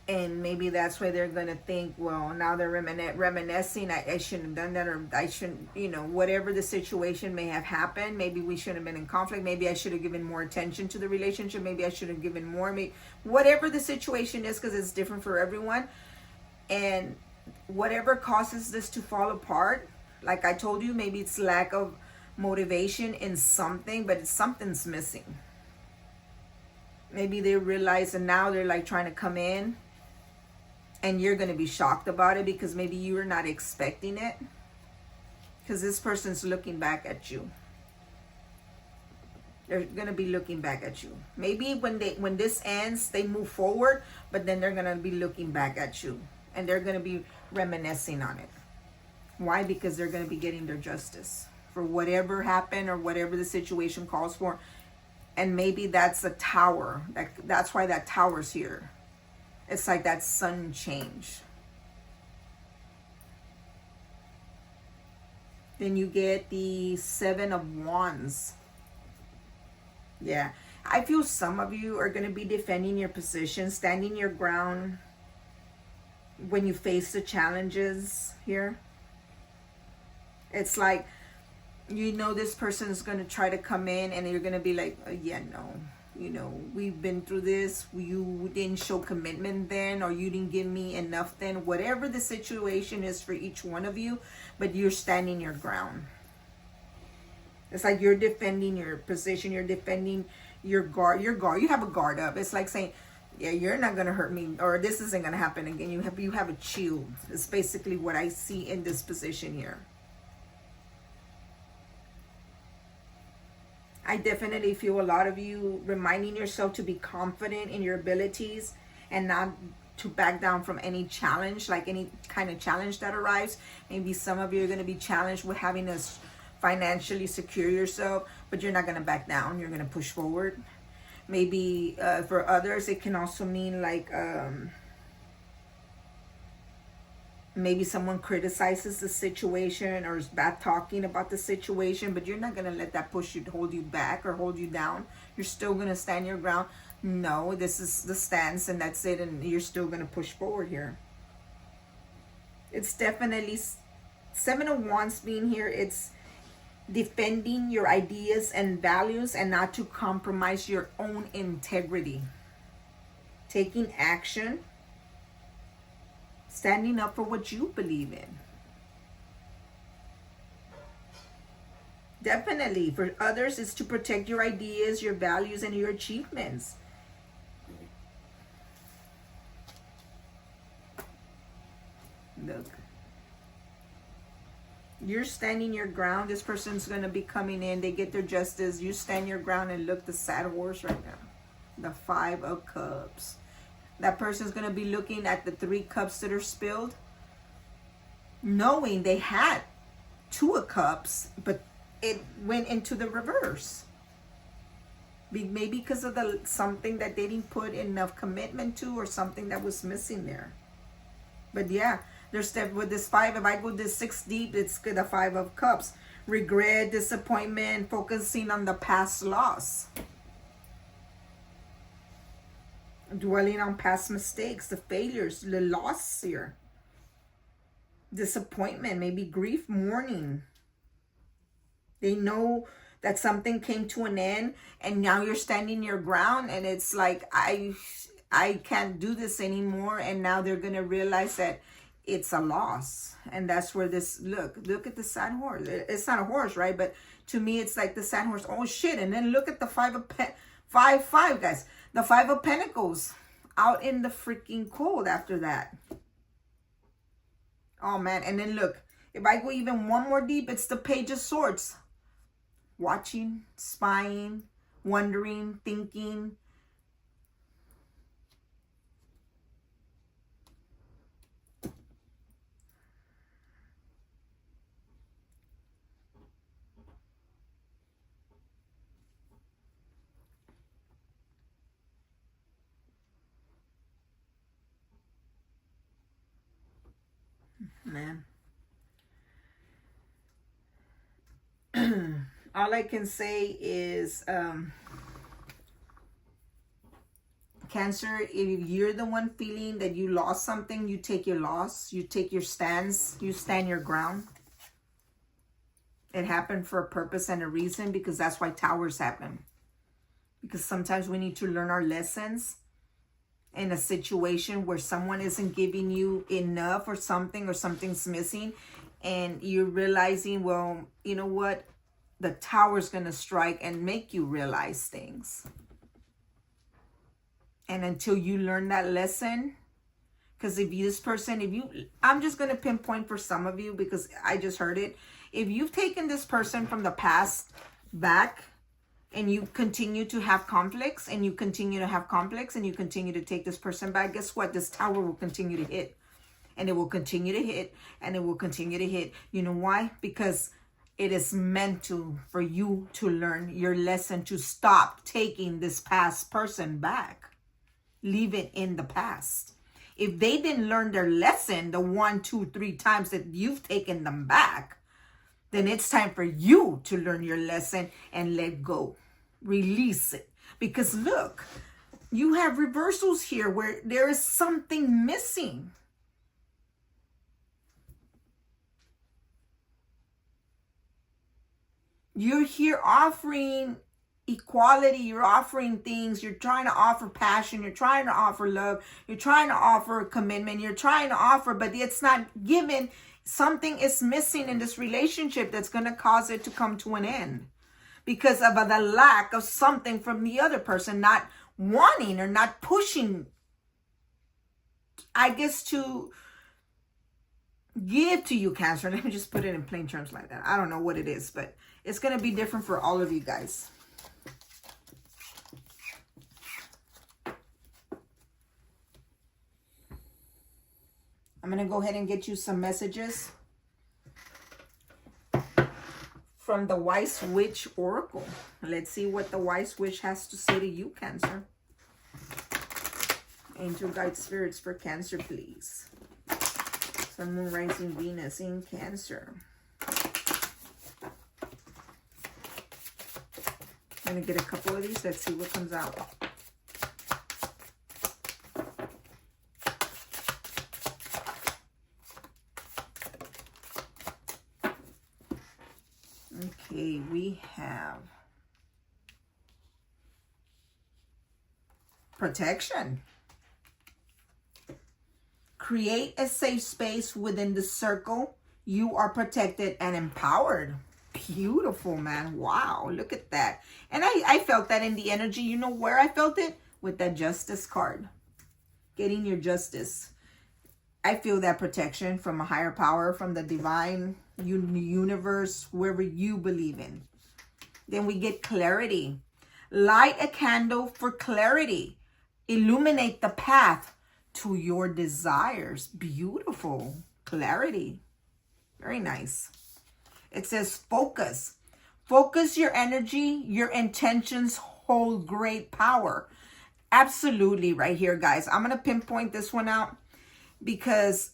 And maybe that's why they're gonna think, well, now they're reminiscing. I shouldn't have done that, or I shouldn't, whatever the situation may have happened. Maybe we shouldn't have been in conflict. Maybe I should have given more attention to the relationship. Maybe I should have given more. Maybe whatever the situation is, because it's different for everyone. And whatever causes this to fall apart, like I told you, maybe it's lack of motivation in something, but something's missing. Maybe they realize, and now they're like trying to come in, and you're going to be shocked about it because maybe you were not expecting it, because this person's looking back at you. They're going to be looking back at you. Maybe when this ends, they move forward, but then they're going to be looking back at you, and they're going to be reminiscing on it. Why? Because they're going to be getting their justice for whatever happened or whatever the situation calls for. And maybe that's a tower. That's why that tower's here. It's like that sun change. Then you get the 7 of Wands. Yeah. I feel some of you are going to be defending your position, standing your ground when you face the challenges here. It's like, this person is going to try to come in, and you're going to be like, yeah, no. We've been through this. You didn't show commitment then, or you didn't give me enough then. Whatever the situation is for each one of you, but you're standing your ground. It's like you're defending your position. You're defending your guard. You have a guard up. It's like saying, yeah, you're not going to hurt me, or this isn't going to happen again. You have a shield. It's basically what I see in this position here. I definitely feel a lot of you reminding yourself to be confident in your abilities and not to back down from any challenge, like any kind of challenge that arrives. Maybe some of you are going to be challenged with having to financially secure yourself, but you're not going to back down. You're going to push forward. Maybe for others, it can also mean like maybe someone criticizes the situation or is bad talking about the situation, but you're not going to let that hold you back or hold you down. You're still going to stand your ground. No, this is the stance, and that's it, and you're still going to push forward here. It's definitely 7 of Wands being here. It's defending your ideas and values and not to compromise your own integrity. Taking action. Standing up for what you believe in. Definitely. For others, it's to protect your ideas, your values, and your achievements. Look. You're standing your ground. This person's going to be coming in. They get their justice. You stand your ground, and look, the sad horse right now. The 5 of Cups. That person's going to be looking at the 3 cups that are spilled, knowing they had 2 of Cups, but it went into the reverse. Maybe because of something that they didn't put enough commitment to, or something that was missing there. But yeah, there's with this 5, if I go this 6 deep, it's the 5 of Cups. Regret, disappointment, focusing on the past loss. Dwelling on past mistakes, the failures, the loss here. Disappointment, maybe grief, mourning. They know that something came to an end, and now you're standing your ground, and it's like, I can't do this anymore. And now they're going to realize that it's a loss. And that's where this, look at the sad horse. It's not a horse, right? But to me, it's like the sad horse. Oh shit. And then look at the 5 guys. The 5 of Pentacles out in the freaking cold after that. Oh, man. And then look, if I go even one more deep, it's the Page of Swords. Watching, spying, wondering, thinking. Man. All I can say is Cancer, if you're the one feeling that you lost something, you take your loss. You take your stance. You stand your ground. It happened for a purpose and a reason, because that's why towers happen. Because sometimes we need to learn our lessons in a situation where someone isn't giving you enough or something's missing. And you're realizing, well, you know what? The tower's going to strike and make you realize things. And until you learn that lesson, because I'm just going to pinpoint for some of you because I just heard it. If you've taken this person from the past back and you continue to have conflicts and you continue to take this person back, guess what? This tower will continue to hit, and it will continue to hit, and it will continue to hit. You know why? Because it is meant for you to learn your lesson, to stop taking this past person back. Leave it in the past. If they didn't learn their lesson the 1, 2, 3 times that you've taken them back, then it's time for you to learn your lesson and let go. Release it. Because look, you have reversals here where there is something missing. You're here offering equality, you're offering things, you're trying to offer passion, you're trying to offer love, you're trying to offer commitment, you're trying to offer, but it's not given. Something is missing in this relationship that's going to cause it to come to an end because of the lack of something from the other person, not wanting or not pushing, I guess, to give to you, Cancer. Let me just put it in plain terms like that. I don't know what it is, but it's going to be different for all of you guys. I'm going to go ahead and get you some messages from the Wise Witch Oracle. Let's see what the Wise Witch has to say to you, Cancer. Angel guide spirits for Cancer, please. Sun, Moon, Rising, Venus in Cancer. I'm going to get a couple of these. Let's see what comes out. Okay, we have protection. Create a safe space within the circle. You are protected and empowered. Beautiful, man. Wow, look at that. And I felt that in the energy. You know where I felt it? With that Justice card. Getting your justice. I feel that protection from a higher power, from the divine universe, whoever you believe in. Then we get clarity. Light a candle for clarity. Illuminate the path to your desires. Beautiful. Clarity. Very nice. It says focus. Focus your energy. Your intentions hold great power. Absolutely right here, guys. I'm going to pinpoint this one out because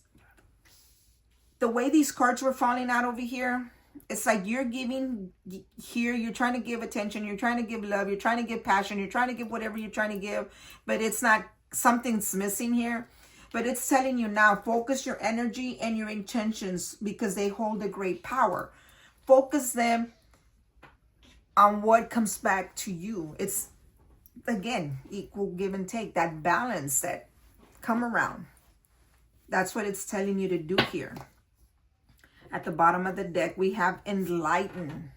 the way these cards were falling out over here, it's like you're giving here, you're trying to give attention, you're trying to give love, you're trying to give passion, you're trying to give whatever you're trying to give, but it's not, something's missing here. But it's telling you now, focus your energy and your intentions because they hold a great power. Focus them on what comes back to you. It's, again, equal give and take, that balance that come around. That's what it's telling you to do here. At the bottom of the deck, we have enlighten.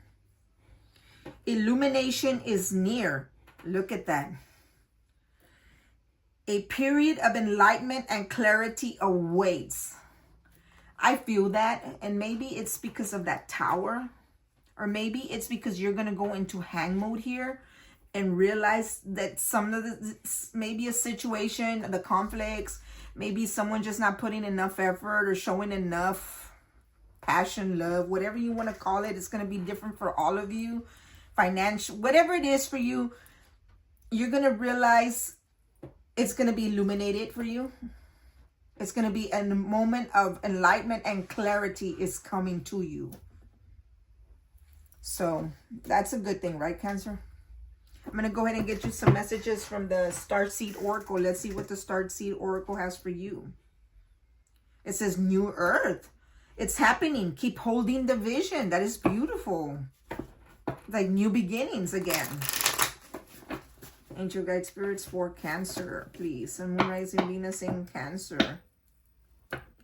Illumination is near. Look at that. A period of enlightenment and clarity awaits. I feel that, and maybe it's because of that tower, or maybe it's because you're going to go into hang mode here and realize that some of the, maybe a situation, the conflicts, maybe someone just not putting enough effort or showing enough passion, love, whatever you want to call it. It's going to be different for all of you. Financial, whatever it is for you, you're going to realize it's going to be illuminated for you. It's going to be a moment of enlightenment and clarity is coming to you. So that's a good thing, right, Cancer? I'm going to go ahead and get you some messages from the Starseed Oracle. Let's see what the Starseed Oracle has for you. It says New Earth. It's happening. Keep holding the vision. That is beautiful. Like new beginnings again. Angel guide spirits for Cancer, please. Sun, Moon, Rising, Venus in Cancer.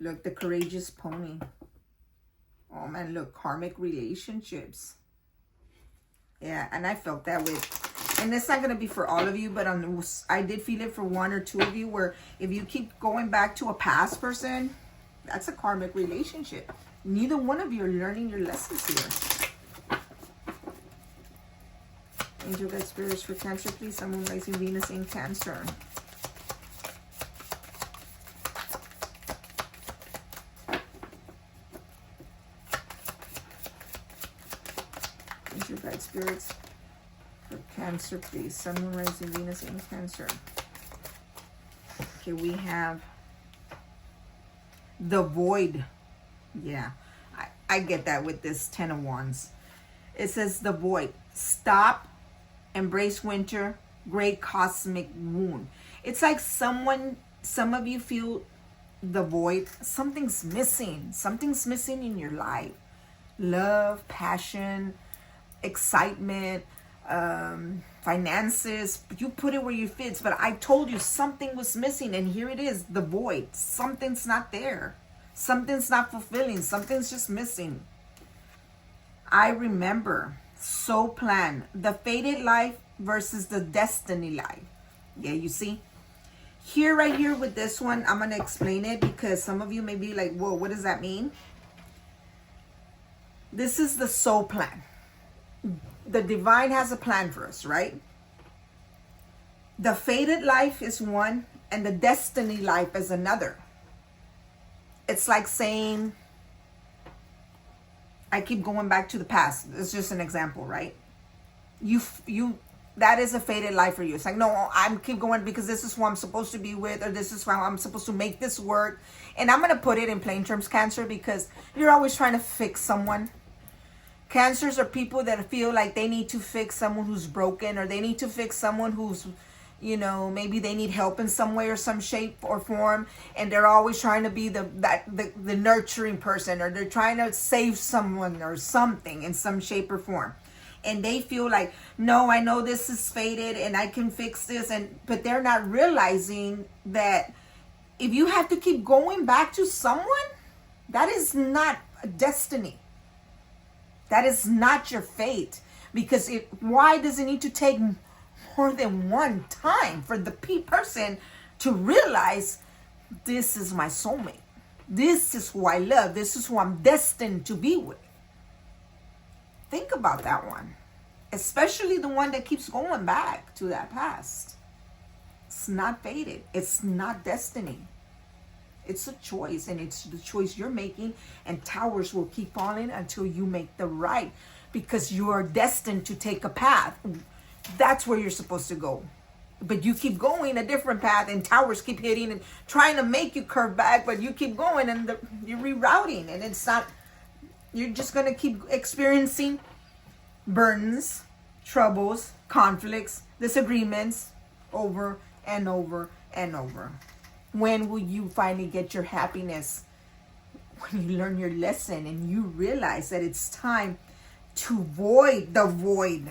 Look, the courageous pony. Oh man, look, karmic relationships. Yeah, and I felt that with, and it's not going to be for all of you, but I did feel it for one or two of you, where if you keep going back to a past person, that's a karmic relationship. Neither one of you are learning your lessons here. Angel guide spirits for Cancer, please. Sun, Moon, Rising, Venus in Cancer. Angel guide spirits for Cancer, please. Sun, Moon, Rising, Venus in Cancer. Okay, we have the void. Yeah, I get that with this 10 of Wands. It says the void. Stop. Embrace winter. Great cosmic wound. It's like some of you feel the void. Something's missing. Something's missing in your life. Love, passion, excitement, finances. You put it where you fits, but I told you something was missing, and here it is, the void. Something's not there. Something's not fulfilling. Something's just missing. I remember. So plan. The fated life versus the destiny life. Yeah, you see? Here, right here with this one, I'm going to explain it because some of you may be like, whoa, what does that mean? This is the soul plan. The divine has a plan for us, right? The fated life is one and the destiny life is another. It's like saying, I keep going back to the past. It's just an example, right? That is a fated life for you. It's like, no, I keep going because this is who I'm supposed to be with, or this is how I'm supposed to make this work. And I'm going to put it in plain terms, Cancer, because you're always trying to fix someone. Cancers are people that feel like they need to fix someone who's broken, or they need to fix someone who's, you know, maybe they need help in some way or some shape or form, and they're always trying to be the nurturing person, or they're trying to save someone or something in some shape or form. And they feel like, no, I know this is fated and I can fix this, but they're not realizing that if you have to keep going back to someone, that is not a destiny. That is not your fate. Because why does it need to take more than one time for the person to realize this is my soulmate? This is who I love. This is who I'm destined to be with. Think about that one. Especially the one that keeps going back to that past. It's not fated. It's not destiny. It's a choice, and it's the choice you're making, and towers will keep falling until you make the right, because you are destined to take a path. That's where you're supposed to go. But you keep going a different path, and towers keep hitting and trying to make you curve back, but you keep going, and you're rerouting, and it's not, you're just going to keep experiencing burdens, troubles, conflicts, disagreements over and over and over. When will you finally get your happiness? When you learn your lesson and you realize that it's time to void the void.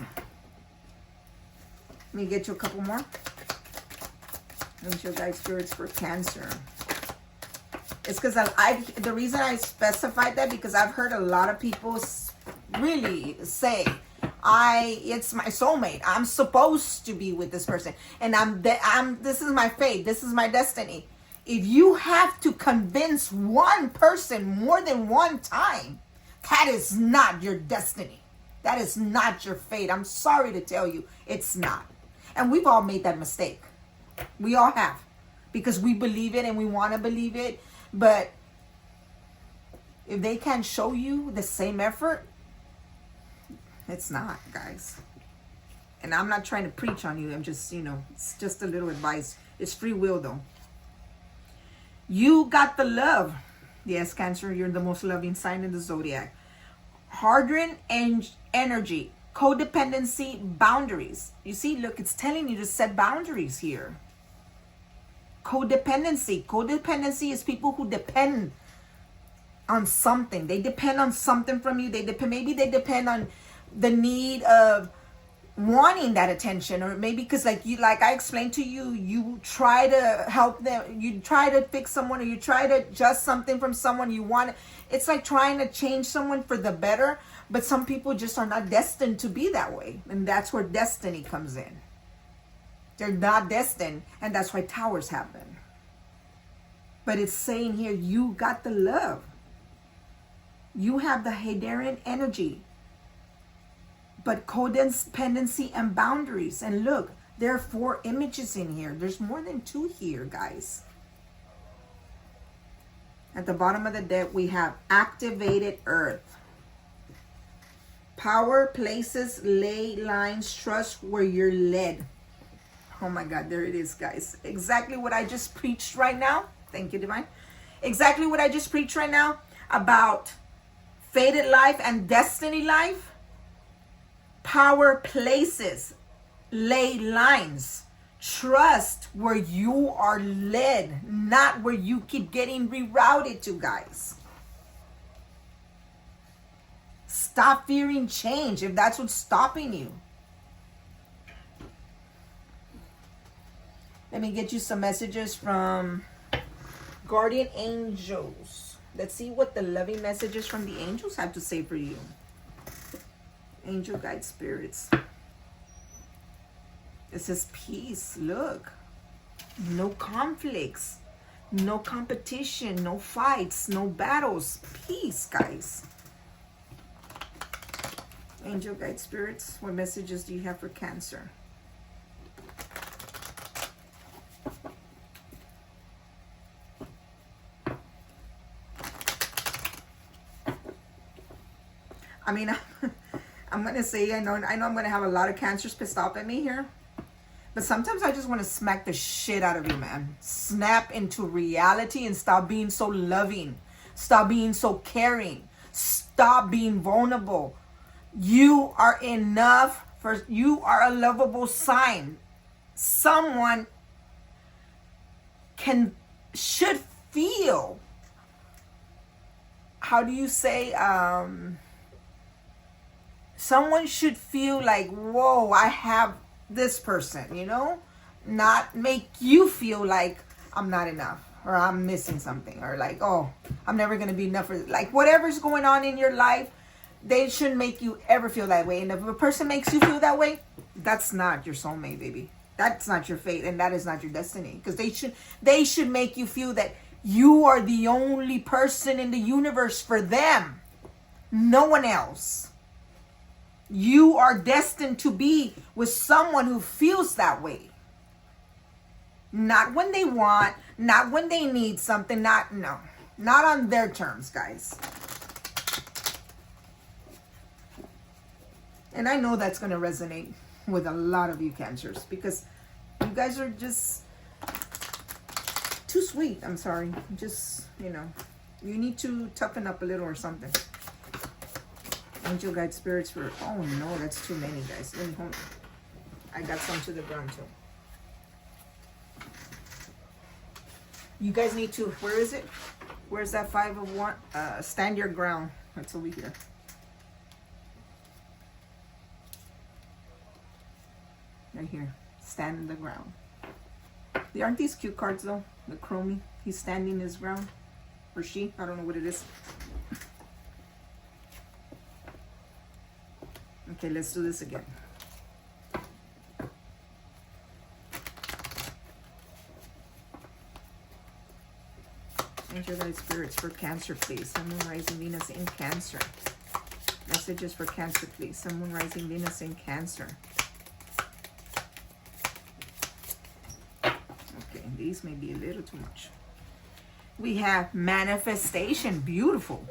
Let me get you a couple more. Angel guide spirits for Cancer. It's because the reason I specified that, because I've heard a lot of people really say, it's my soulmate. I'm supposed to be with this person, and this is my fate. This is my destiny. If you have to convince one person more than one time, that is not your destiny. That is not your fate. I'm sorry to tell you, it's not. And we've all made that mistake. We all have, because we believe it and we want to believe it. But if they can't show you the same effort, it's not, guys. And I'm not trying to preach on you. I'm just, it's just a little advice. It's free will, though. You got the love. Yes, Cancer, you're the most loving sign in the zodiac. Hardened energy. Codependency, boundaries. You see, look, it's telling you to set boundaries here. Codependency is people who depend on something. They depend on something from you. Maybe they depend on the need of wanting that attention, or maybe because like I explained to you, you try to help them, you try to fix someone, or you try to adjust something from someone. It's like trying to change someone for the better, but some people just are not destined to be that way, and that's where destiny comes in. They're not destined, and that's why towers happen. But it's saying here, you got the love. You have the Hadarian energy. But codependency and boundaries. And look, there are 4 images in here. There's more than 2 here, guys. At the bottom of the deck, we have activated earth. Power, places, ley lines, trust where you're led. Oh my God, there it is, guys. Exactly what I just preached right now. Thank you, Divine. Exactly what I just preached right now about fated life and destiny life. Power, places, ley lines. Trust where you are led, not where you keep getting rerouted to, guys. Stop fearing change if that's what's stopping you. Let me get you some messages from guardian angels. Let's see what the loving messages from the angels have to say for you. Angel guide spirits. It says peace. Look. No conflicts. No competition. No fights. No battles. Peace, guys. Angel guide spirits, what messages do you have for Cancer? I mean, I'm going to say, I know I'm going to have a lot of Cancers pissed off at me here. But sometimes I just want to smack the shit out of you, man. Snap into reality and stop being so loving. Stop being so caring. Stop being vulnerable. You are enough. You are a lovable sign. Someone should feel, how do you say, someone should feel like, whoa, I have this person, you know, not make you feel like I'm not enough, or I'm missing something, or like, oh, I'm never going to be enough for, like, whatever's going on in your life, they shouldn't make you ever feel that way. And if a person makes you feel that way, that's not your soulmate, baby. That's not your fate, and that is not your destiny, because they should make you feel that you are the only person in the universe for them, no one else. You are destined to be with someone who feels that way. Not when they want, not when they need something, not on their terms, guys. And I know that's going to resonate with a lot of you Cancers, because you guys are just too sweet. I'm sorry. Just, you need to toughen up a little or something. Angel guide spirits for, oh no, that's too many, guys. Let me hold on. I got some to the ground too. You guys need to, where is it? Where's that 5 of Wands? Stand your ground. That's over here. Right here. Stand the ground. Aren't these cute cards though? The Chromie. He's standing his ground. Or she. I don't know what it is. Okay, let's do this again. Angel guide spirits for Cancer, please. Sun, Moon, Rising, Venus in Cancer. Messages for Cancer, please. Sun, Moon, Rising, Venus in Cancer. Okay, these may be a little too much. We have manifestation. Beautiful.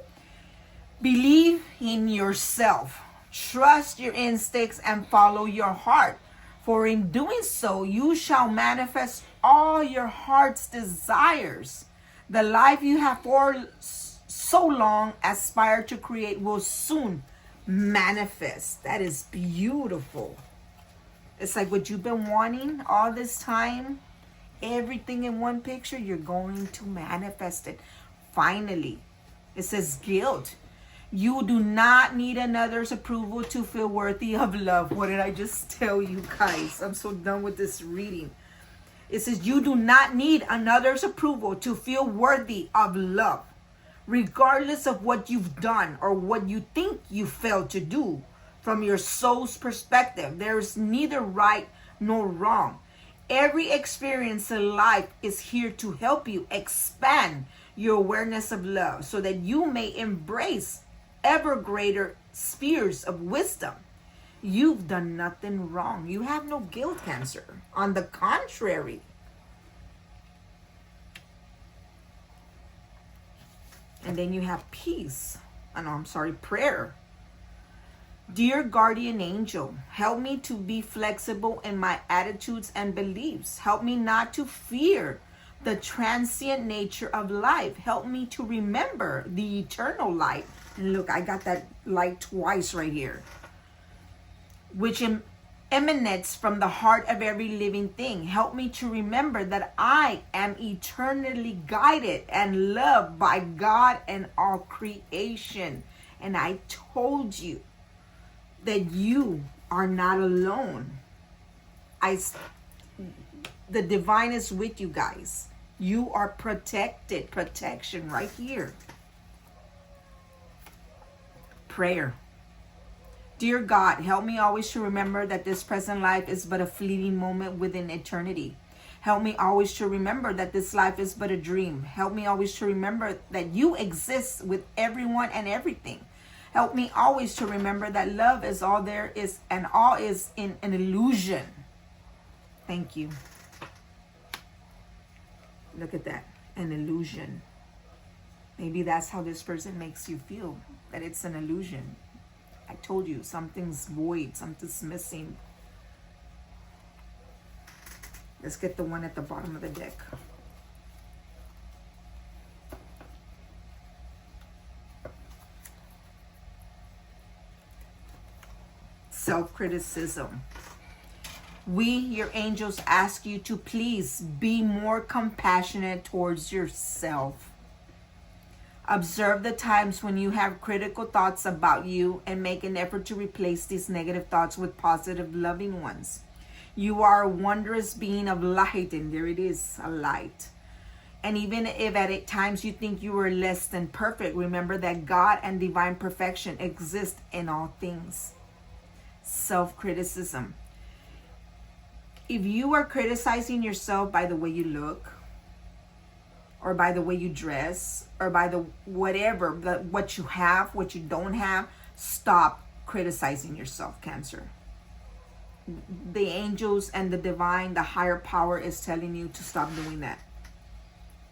Believe in yourself. Trust your instincts and follow your heart. For in doing so, you shall manifest all your heart's desires. The life you have for so long aspired to create will soon manifest. That is beautiful. It's like what you've been wanting all this time. Everything in one picture, you're going to manifest it. Finally. It says guilt. You do not need another's approval to feel worthy of love. What did I just tell you guys? I'm so done with this reading. It says you do not need another's approval to feel worthy of love. Regardless of what you've done or what you think you failed to do, from your soul's perspective, there's neither right nor wrong. Every experience in life is here to help you expand your awareness of love so that you may embrace ever greater spheres of wisdom. You've done nothing wrong. You have no guilt, Cancer. On the contrary. And then you have peace. Prayer. Dear guardian angel, help me to be flexible in my attitudes and beliefs. Help me not to fear the transient nature of life. Help me to remember the eternal light. And look, I got that light twice right here. Which emanates from the heart of every living thing. Help me to remember that I am eternally guided and loved by God and all creation. And I told you that you are not alone. The divine is with you guys. You are protected. Protection right here. Prayer. Dear God, help me always to remember that this present life is but a fleeting moment within eternity. Help me always to remember that this life is but a dream. Help me always to remember that you exist with everyone and everything. Help me always to remember that love is all there is and all is in an illusion. Thank you. Look at that. An illusion. Maybe that's how this person makes you feel. That it's an illusion. I told you, something's void, something's missing. Let's get the one at the bottom of the deck. Self-criticism. We, your angels, ask you to please be more compassionate towards yourself. Observe the times when you have critical thoughts about you and make an effort to replace these negative thoughts with positive, loving ones. You are a wondrous being of light, and there it is, a light. And even if at times you think you are less than perfect, remember that God and divine perfection exist in all things. Self-criticism. If you are criticizing yourself by the way you look, or by the way you dress, or by the whatever, what you have, what you don't have, stop criticizing yourself, Cancer. The angels and the divine, the higher power is telling you to stop doing that.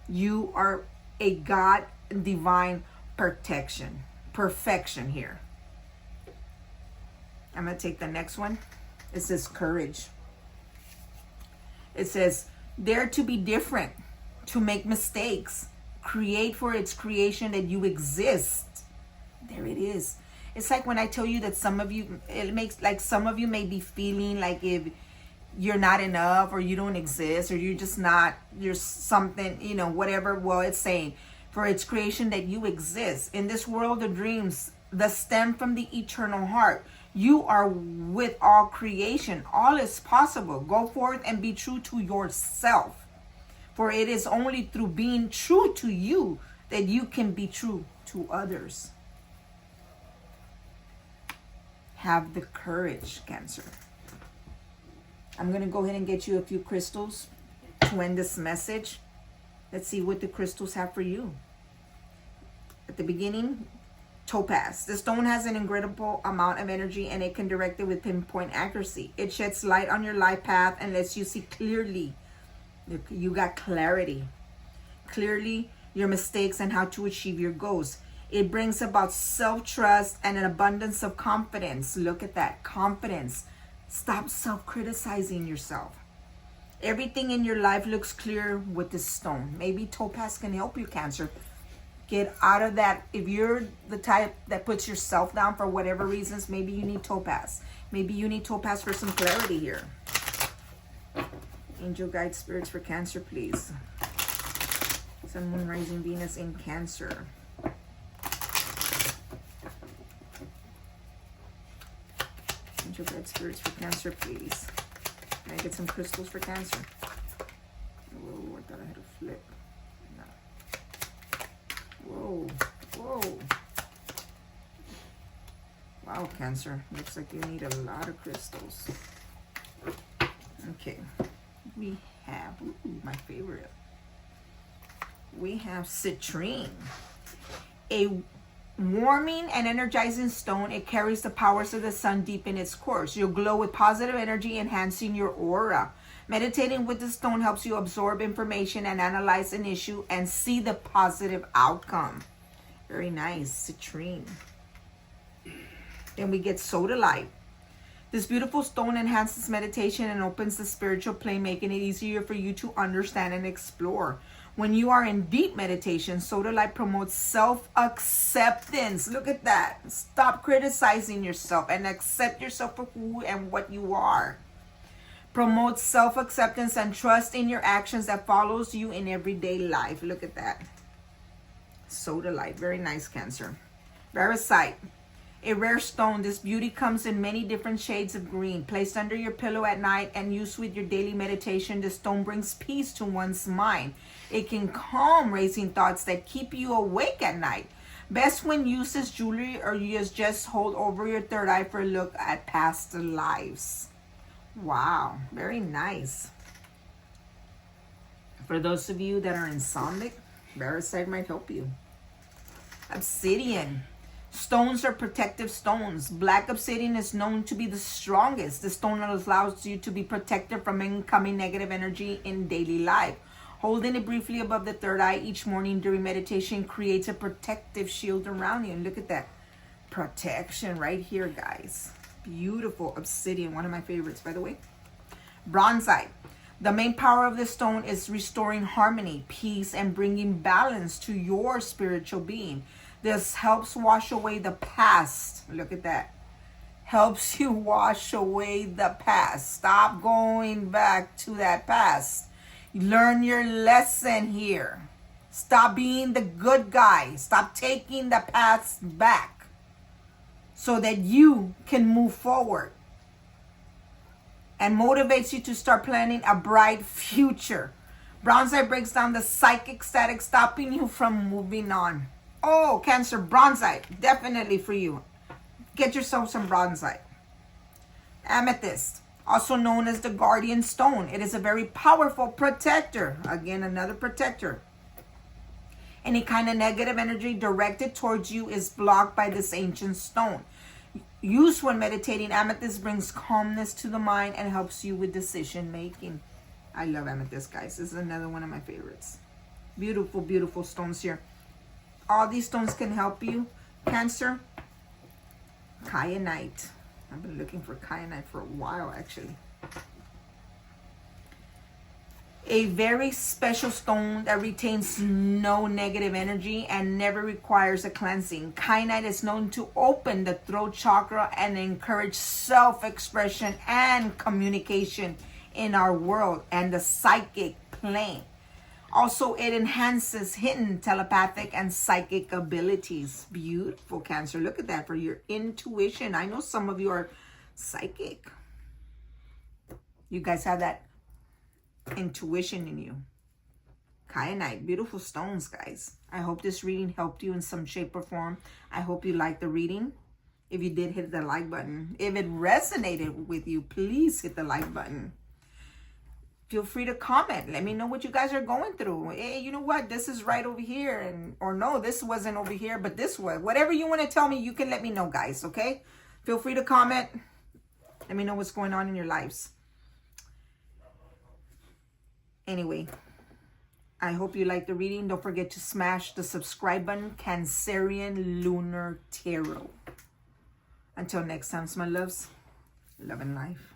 You are a God divine perfection here. I'm going to take the next one. It says courage. It says, dare to be different, to make mistakes, create for its creation that you exist. There it is. It's like when I tell you that some of you, it makes like some of you may be feeling like if you're not enough or you don't exist or you're just not, you're something, you know, whatever. Well, it's saying for its creation that you exist. In this world of dreams that stem from the eternal heart, you are with all creation. All is possible. Go forth and be true to yourself. For it is only through being true to you that you can be true to others. Have the courage, Cancer. I'm going to go ahead and get you a few crystals to end this message. Let's see what the crystals have for you. At the beginning, topaz. The stone has an incredible amount of energy and it can direct it with pinpoint accuracy. It sheds light on your life path and lets you see clearly. You got clarity. Clearly your mistakes and how to achieve your goals. It brings about self-trust and an abundance of confidence. Look at that, confidence. Stop self-criticizing yourself. Everything in your life looks clear with this stone. Maybe topaz can help you, Cancer. Get out of that. If you're the type that puts yourself down for whatever reasons, maybe you need topaz. Maybe you need topaz for some clarity here. Angel guide spirits for Cancer, please. Sun, Moon, Rising, Venus in Cancer. Angel guide spirits for Cancer, please. Can I get some crystals for Cancer? Whoa, I thought I had a flip. No. Whoa, whoa. Wow, Cancer. Looks like you need a lot of crystals. Okay. We have, ooh, my favorite. We have citrine. A warming and energizing stone. It carries the powers of the sun deep in its course. You'll glow with positive energy, enhancing your aura. Meditating with the stone helps you absorb information and analyze an issue and see the positive outcome. Very nice, citrine. Then we get sodalite. This beautiful stone enhances meditation and opens the spiritual plane, making it easier for you to understand and explore. When you are in deep meditation, sodalite promotes self-acceptance. Look at that. Stop criticizing yourself and accept yourself for who and what you are. Promotes self-acceptance and trust in your actions that follows you in everyday life. Look at that. Sodalite. Very nice, Cancer. Variscite. A rare stone. This beauty comes in many different shades of green. Placed under your pillow at night and used with your daily meditation, this stone brings peace to one's mind. It can calm racing thoughts that keep you awake at night. Best when used as jewelry or you just hold over your third eye for a look at past lives. Wow, very nice. For those of you that are insomniac, Variscite might help you. Obsidian. Stones are protective stones. Black obsidian is known to be the strongest. The stone allows you to be protected from incoming negative energy in daily life. Holding it briefly above the third eye each morning during meditation creates a protective shield around you. And look at that protection right here, guys. Beautiful obsidian, one of my favorites, by the way. Bronzite. The main power of this stone is restoring harmony, peace, and bringing balance to your spiritual being. This helps wash away the past. Look at that. Helps you wash away the past. Stop going back to that past. Learn your lesson here. Stop being the good guy. Stop taking the past back so that you can move forward. And motivates you to start planning a bright future. Bronzite breaks down the psychic static, stopping you from moving on. Oh, Cancer, bronzite, definitely for you. Get yourself some bronzite. Amethyst, also known as the guardian stone. It is a very powerful protector. Again, another protector. Any kind of negative energy directed towards you is blocked by this ancient stone. Used when meditating, amethyst brings calmness to the mind and helps you with decision making. I love amethyst, guys. This is another one of my favorites. Beautiful, beautiful stones here. All these stones can help you. Cancer, kyanite. I've been looking for kyanite for a while, actually. A very special stone that retains no negative energy and never requires a cleansing. Kyanite is known to open the throat chakra and encourage self-expression and communication in our world and the psychic plane. Also, it enhances hidden telepathic and psychic abilities. Beautiful, Cancer. Look at that for your intuition. I know some of you are psychic. You guys have that intuition in you. Kyanite, beautiful stones, guys. I hope this reading helped you in some shape or form. I hope you liked the reading. If you did, hit the like button. If it resonated with you, please hit the like button. Feel free to comment. Let me know what you guys are going through. Hey, you know what? This is right over here. Or no, this wasn't over here, but this was. Whatever you want to tell me, you can let me know, guys, okay? Feel free to comment. Let me know what's going on in your lives. Anyway, I hope you liked the reading. Don't forget to smash the subscribe button. Cancerian Lunar Tarot. Until next time, my loves. Love and life.